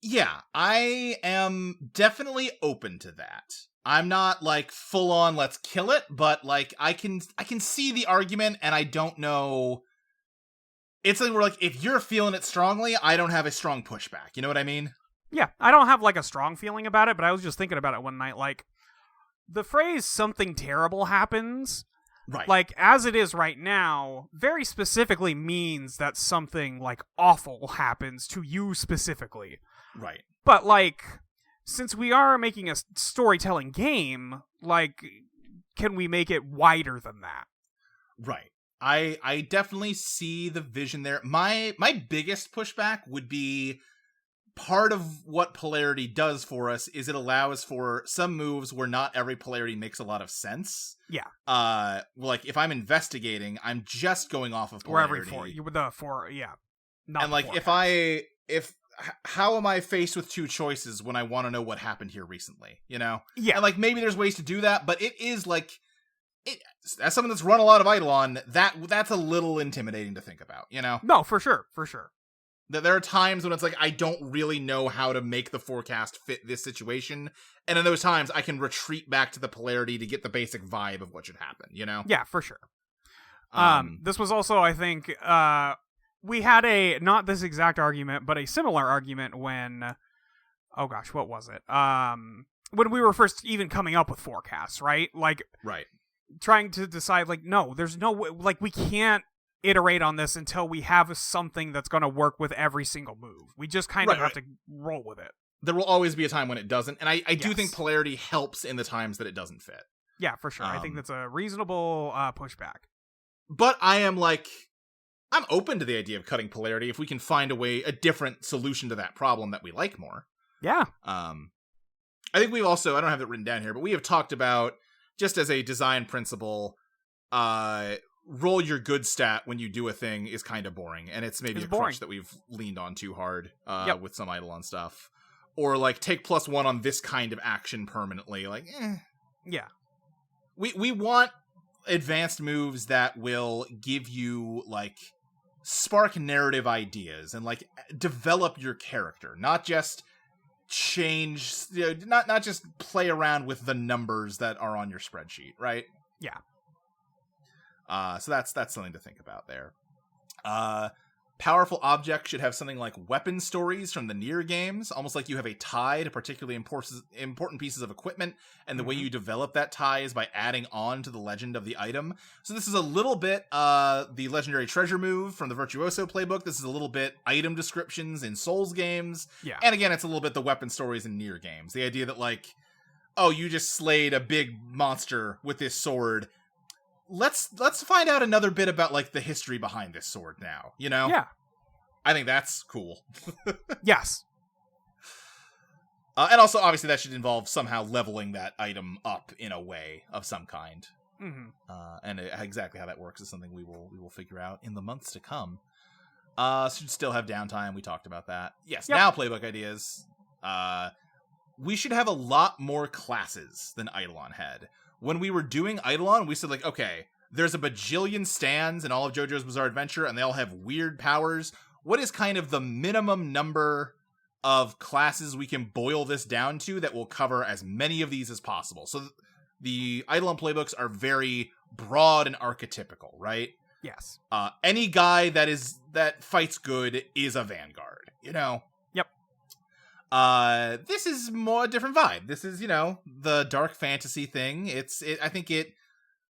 Yeah, I am definitely open to that. I'm not full on let's kill it, but I can see the argument, and I don't know. It's something where if you're feeling it strongly, I don't have a strong pushback. You know what I mean? Yeah, I don't have a strong feeling about it, but I was just thinking about it one night. The phrase "something terrible happens," right? As it is right now, very specifically means that something awful happens to you specifically. Right. But since we are making a storytelling game, can we make it wider than that? Right. I definitely see the vision there. My biggest pushback would be part of what polarity does for us is it allows for some moves where not every polarity makes a lot of sense. Yeah. If I'm investigating, I'm just going off of polarity. Not and how am I faced with two choices when I want to know what happened here recently? You know? Yeah. And maybe there's ways to do that, but it is as someone that's run a lot of Eidolon, that's a little intimidating to think about, you know? No, for sure. There are times when it's I don't really know how to make the forecast fit this situation, and in those times, I can retreat back to the polarity to get the basic vibe of what should happen, you know? Yeah, for sure. This was also, I think, we had not this exact argument, but a similar argument when, oh gosh, what was it? When we were first even coming up with forecasts, right? Right. Trying to decide, no, there's no way, we can't iterate on this until we have something that's going to work with every single move. We just kind of have to roll with it. There will always be a time when it doesn't, and I do think polarity helps in the times that it doesn't fit. Yeah, for sure. I think that's a reasonable pushback. But I am I'm open to the idea of cutting polarity if we can find a different solution to that problem that we like more. Yeah. I think we've also, I don't have it written down here, but we have talked about, just as a design principle, roll your good stat when you do a thing is kind of boring, and it's maybe crutch that we've leaned on too hard with some Eidolon stuff. Or take +1 on this kind of action permanently. Yeah. We want advanced moves that will give you, like, spark narrative ideas and, like, develop your character, not just change, not just play around with the numbers that are on your spreadsheet, right? Yeah. So that's something to think about there. Powerful objects should have something like weapon stories from the Nier games, almost like you have a tie to particularly important pieces of equipment, and the way you develop that tie is by adding on to the legend of the item. So this is a little bit the legendary treasure move from the Virtuoso playbook. This is a little bit item descriptions in Souls games. Yeah. And again, it's a little bit the weapon stories in Nier games. The idea that, like, oh, you just slayed a big monster with this sword. Let's find out another bit about, like, the history behind this sword now, you know? Yeah. I think that's cool. Yes. And also, obviously, that should involve somehow leveling that item up in a way of some kind. Mm-hmm. And exactly how that works is something we will figure out in the months to come. Should still have downtime. We talked about that. Yes, Yep. Now playbook ideas. We should have a lot more classes than Eidolon had. When we were doing Eidolon, we said, like, okay, there's a bajillion stands in all of JoJo's Bizarre Adventure, and they all have weird powers. What is kind of the minimum number of classes we can boil this down to that will cover as many of these as possible? So the Eidolon playbooks are very broad and archetypical, right? Yes. Any guy that fights good is a vanguard, you know? This is more a different vibe. This is, the dark fantasy thing. I think it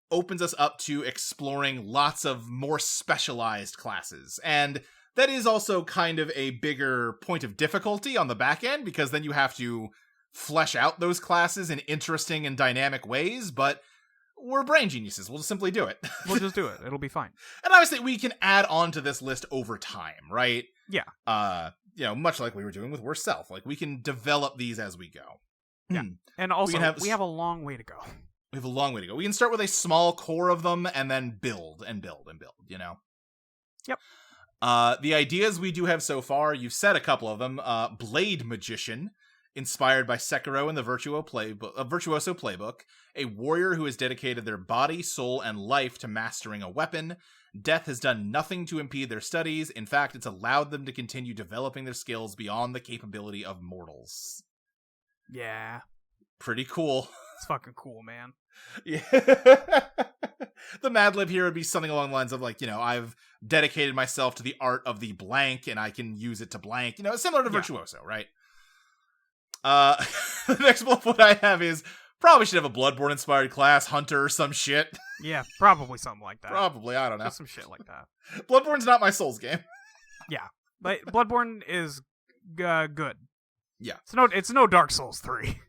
opens us up to exploring lots of more specialized classes. And that is also kind of a bigger point of difficulty on the back end, because then you have to flesh out those classes in interesting and dynamic ways, but we're brain geniuses. We'll just simply do it. We'll just do it. It'll be fine. And obviously we can add on to this list over time, right? Yeah. Much like we were doing with Worst Self. Like, we can develop these as we go. Yeah. And also, we have a long way to go. We have a long way to go. We can start with a small core of them and then build and build and build, Yep. The ideas we do have so far, you've said a couple of them. Blade Magician, inspired by Sekiro and the Virtuoso playbook. A warrior who has dedicated their body, soul, and life to mastering a weapon. Death has done nothing to impede their studies. In fact, it's allowed them to continue developing their skills beyond the capability of mortals. Yeah. Pretty cool. It's fucking cool, man. Yeah. The Mad Lib here would be something along the lines of, like, I've dedicated myself to the art of the blank and I can use it to blank. Similar to Virtuoso, right? The next bullet point I have is probably should have a Bloodborne-inspired class, Hunter or some shit. Yeah, probably something like that. Probably, I don't know. Just some shit like that. Bloodborne's not my Souls game. Yeah, but Bloodborne is good. Yeah. It's no Dark Souls 3.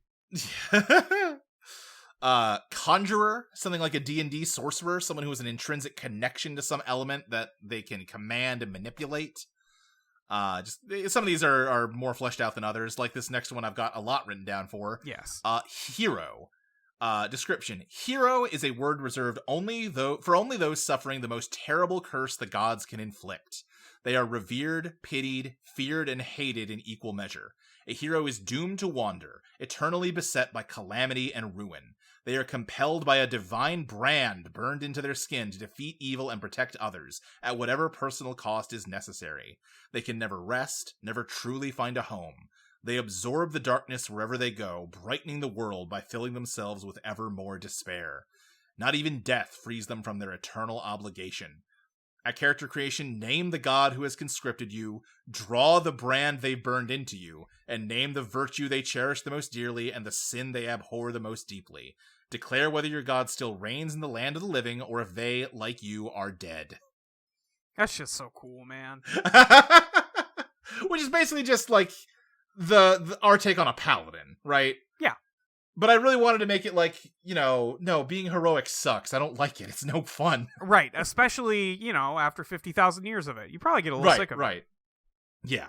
Conjurer, something like a D&D sorcerer, someone who has an intrinsic connection to some element that they can command and manipulate. Just some of these are more fleshed out than others. Like this next one, I've got a lot written down for. Yes. Hero. Description. Hero is a word reserved for only those suffering the most terrible curse the gods can inflict. They are revered, pitied, feared, and hated in equal measure. A hero is doomed to wander, eternally beset by calamity and ruin. They are compelled by a divine brand burned into their skin to defeat evil and protect others, at whatever personal cost is necessary. They can never rest, never truly find a home. They absorb the darkness wherever they go, brightening the world by filling themselves with ever more despair. Not even death frees them from their eternal obligation. At character creation, name the god who has conscripted you, draw the brand they've burned into you, and name the virtue they cherish the most dearly and the sin they abhor the most deeply. Declare whether your god still reigns in the land of the living, or if they, like you, are dead. That's just so cool, man. Which is basically just like our take on a paladin, right? Yeah. But I really wanted to make it like, no, being heroic sucks. I don't like it. It's no fun. Right. Especially, after 50,000 years of it. You probably get a little sick of it. Right. Yeah.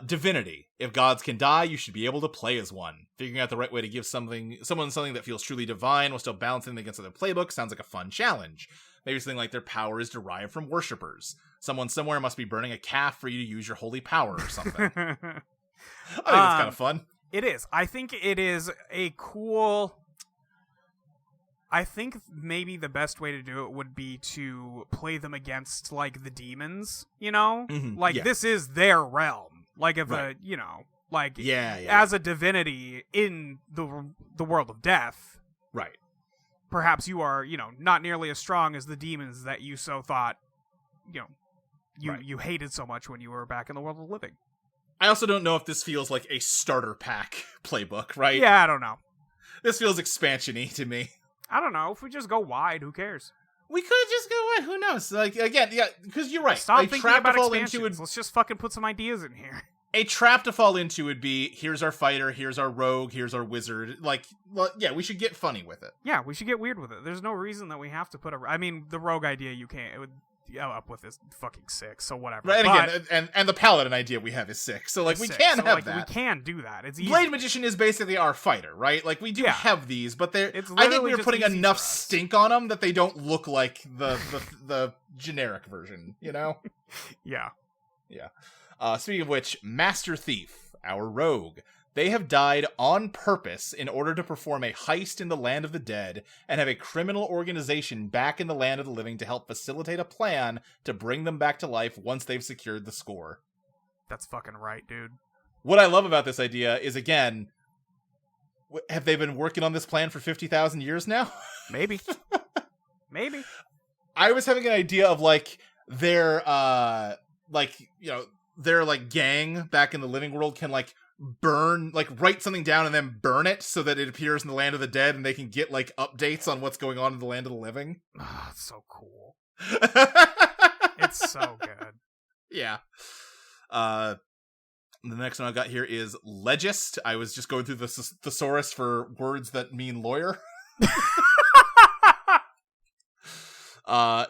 Divinity. If gods can die, you should be able to play as one. Figuring out the right way to give someone something that feels truly divine while still balancing them against other playbooks sounds like a fun challenge. Maybe something like their power is derived from worshippers. Someone somewhere must be burning a calf for you to use your holy power or something. I think that's kind of fun. It is. I think it is a cool I think maybe the best way to do it would be to play them against, like, the demons, you know? Mm-hmm. Like, Yeah. this is their realm. Like, if Right. you know, like, Yeah. as a divinity in the world of death, Right. perhaps you are, you know, not nearly as strong as the demons that you so thought, you know, Right. you hated so much when you were back in the world of the living. I also don't know if this feels like a starter pack playbook, right? Yeah, I don't know. This feels expansion-y to me. I don't know. If we just go wide, who cares? We could just go with, who knows? Like, again, yeah, because you're right. Stop a thinking trap about to fall expansions. into would, Let's just fucking put some ideas in here. a trap to fall into would be, here's our fighter, here's our rogue, here's our wizard. Like, well, yeah, we should get funny with it. Yeah, we should get weird with it. There's no reason that we have to put a... I mean, the rogue idea you can't... It would up with is fucking sick, so whatever. Right, and But again, and the paladin idea we have is sick. So, like, it's we sick, can so, have like, that. We can do that. It's easy. Blade Magician is basically our fighter, right? Like, we do Yeah. have these, but they're... It's I think literally we're just putting easy enough for us. stink on them that they don't look like the generic version, you know? Yeah. Speaking of which, Master Thief, our rogue, they have died on purpose in order to perform a heist in the land of the dead and have a criminal organization back in the land of the living to help facilitate a plan to bring them back to life once they've secured the score. That's fucking right, dude. What I love about this idea is, again, have they been working on this plan for 50,000 years now? Maybe. Maybe. I was having an idea of, like, their, their, like, gang back in the living world can, like, burn, like, write something down and then burn it so that it appears in the land of the dead and they can get, like, updates on what's going on in the land of the living. Oh, it's so cool. It's so good. Yeah. The next one I got here is Legist. I was just going through the thesaurus for words that mean lawyer.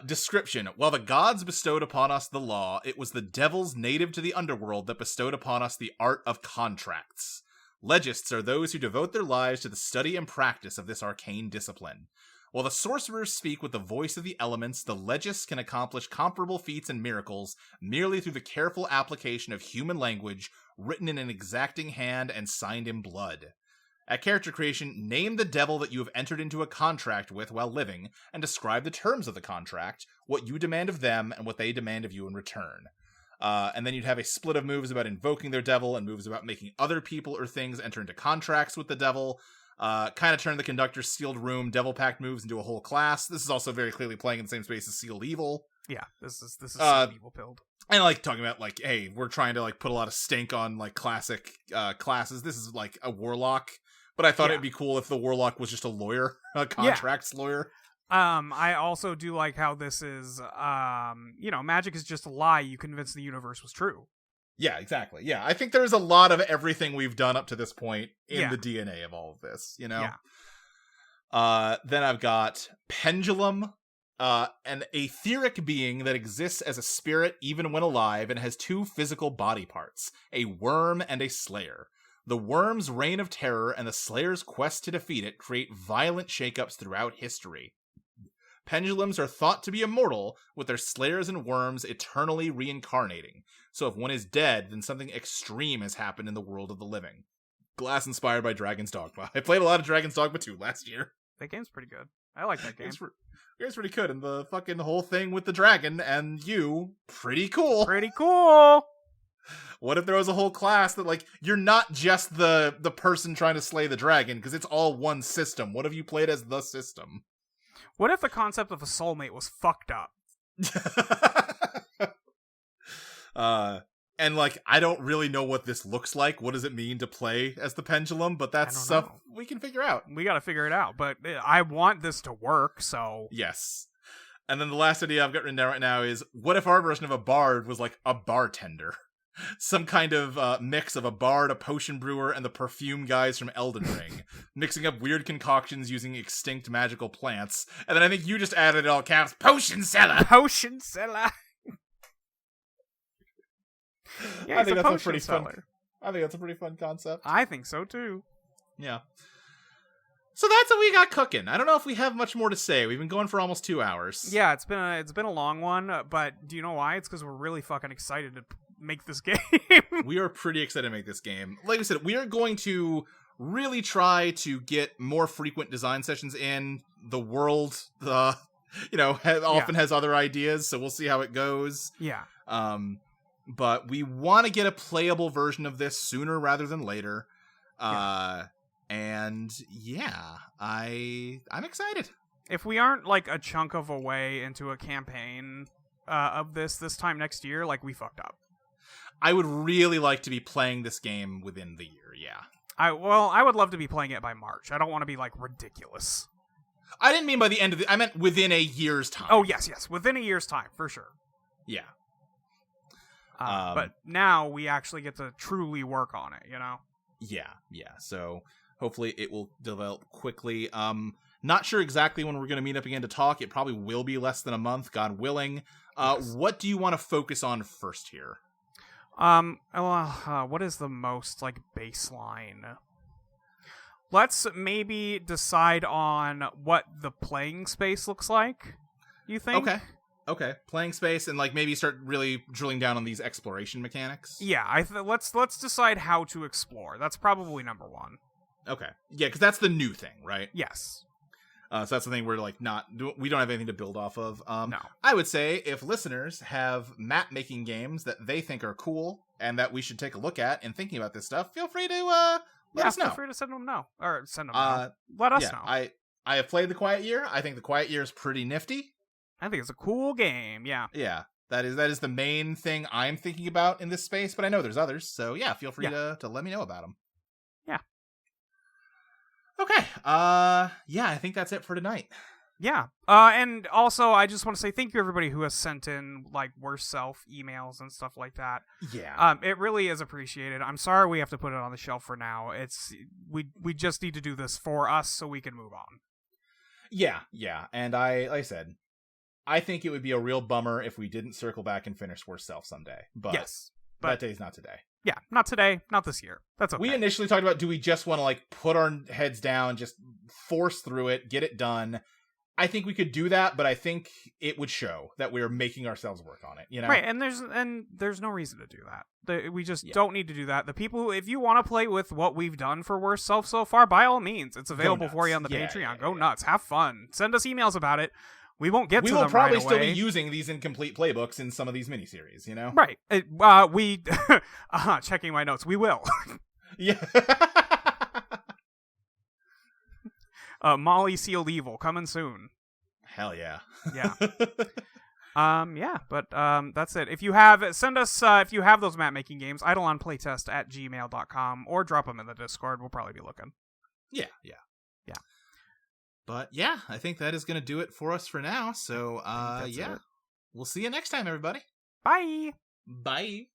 Description. While the gods bestowed upon us the law, it was the devils native to the underworld that bestowed upon us the art of contracts. Legists are those who devote their lives to the study and practice of this arcane discipline. While the sorcerers speak with the voice of the elements, the legists can accomplish comparable feats and miracles merely through the careful application of human language written in an exacting hand and signed in blood. At character creation, name the devil that you have entered into a contract with while living, and describe the terms of the contract, what you demand of them, and what they demand of you in return. And then you'd have a split of moves about invoking their devil, and moves about making other people or things enter into contracts with the devil. Kind of turn the Conductor's Sealed Room Devil Pact moves into a whole class. This is also very clearly playing in the same space as Sealed Evil. Yeah, this is Sealed Evil pilled. And, like, talking about, like, hey, we're trying to, like, put a lot of stink on, like, classic classes. This is, like, a warlock. But I thought it'd be cool if the warlock was just a lawyer, a contracts lawyer. I also do like how this is, magic is just a lie you convinced the universe was true. Yeah, exactly. Yeah, I think there's a lot of everything we've done up to this point in the DNA of all of this, you know? Yeah. Then I've got Pendulum, an etheric being that exists as a spirit even when alive and has two physical body parts, a worm and a slayer. The worm's reign of terror and the slayer's quest to defeat it create violent shakeups throughout history. Pendulums are thought to be immortal, with their slayers and worms eternally reincarnating. So if one is dead, then something extreme has happened in the world of the living. Glass inspired by Dragon's Dogma. I played a lot of Dragon's Dogma 2 last year. That game's pretty good. I like that game. It's pretty good, and the fucking whole thing with the dragon and you, pretty cool. Pretty cool! What if there was a whole class that, like, you're not just the person trying to slay the dragon, because it's all one system. What if you played as the system? What if the concept of a soulmate was fucked up? And, like, I don't really know what this looks like. What does it mean to play as the pendulum? But that's stuff we can figure out. We gotta figure it out, but I want this to work, so... Yes. And then the last idea I've got written down right now is, what if our version of a bard was, like, a bartender? Some kind of mix of a bard, a potion brewer, and the perfume guys from Elden Ring. Mixing up weird concoctions using extinct magical plants. And then I think you just added in all caps, Potion Seller! Potion Seller! Yeah, I think that's a a pretty seller. fun. I think that's a pretty fun concept. I think so too. Yeah. So that's what we got cooking. I don't know if we have much more to say. We've been going for almost 2 hours. Yeah, it's been a long one, but do you know why? It's because we're really fucking excited to make this game. We are pretty excited to make this game. Like I said, we are going to really try to get more frequent design sessions in the world, often has other ideas, so we'll see how it goes. Yeah. But we want to get a playable version of this sooner rather than later. And yeah, I'm excited. If we aren't like a chunk of a way into a campaign of this time next year, like, we fucked up. I would really like to be playing this game within the year, yeah. I would love to be playing it by March. I don't want to be, like, ridiculous. I didn't mean by the end of I meant within a year's time. Oh, yes. Within a year's time, for sure. Yeah. But now we actually get to truly work on it, you know? Yeah. So hopefully it will develop quickly. Not sure exactly when we're going to meet up again to talk. It probably will be less than a month, God willing. Yes. What do you want to focus on first here? What is the most, like, baseline? Let's maybe decide on what the playing space looks like, you think? Okay. Playing space, and, like, maybe start really drilling down on these exploration mechanics? Yeah, let's decide how to explore. That's probably number one. Okay. Yeah, because that's the new thing, right? Yes. So that's the thing we're, like, we don't have anything to build off of. No. I would say if listeners have map-making games that they think are cool and that we should take a look at in thinking about this stuff, feel free to let us know. Feel free to send them know. Or send them know. Let us know. I have played The Quiet Year. I think The Quiet Year is pretty nifty. I think it's a cool game, yeah. Yeah, that is the main thing I'm thinking about in this space, but I know there's others, so yeah, feel free to let me know about them. Yeah. Okay, I think that's it for tonight. Yeah, and also I just want to say thank you everybody who has sent in, like, worst self emails and stuff like that. Yeah. It really is appreciated. I'm sorry we have to put it on the shelf for now. We just need to do this for us so we can move on. Yeah, and like I said, I think it would be a real bummer if we didn't circle back and finish Worst Self someday. But yes, that day's not today. Yeah, not today, not this year. That's okay. We initially talked about, do we just want to, like, put our heads down, just force through it, get it done? I think we could do that, but I think it would show that we're making ourselves work on it, you know? Right, and there's no reason to do that. We just don't need to do that. The people who, if you want to play with what we've done for Worst Self so far, by all means, it's available for you on the Patreon. Go nuts. Have fun. Send us emails about it. We won't get to them right away. We will probably still be using these incomplete playbooks in some of these miniseries, you know? Right. We... checking my notes. We will. Yeah. Molly Sealed Evil, coming soon. Hell yeah. Yeah. But that's it. If you have, send us, if you have those map-making games, eidolonplaytest@gmail.com, or drop them in the Discord. We'll probably be looking. Yeah. But yeah, I think that is going to do it for us for now. So, we'll see you next time, everybody. Bye. Bye.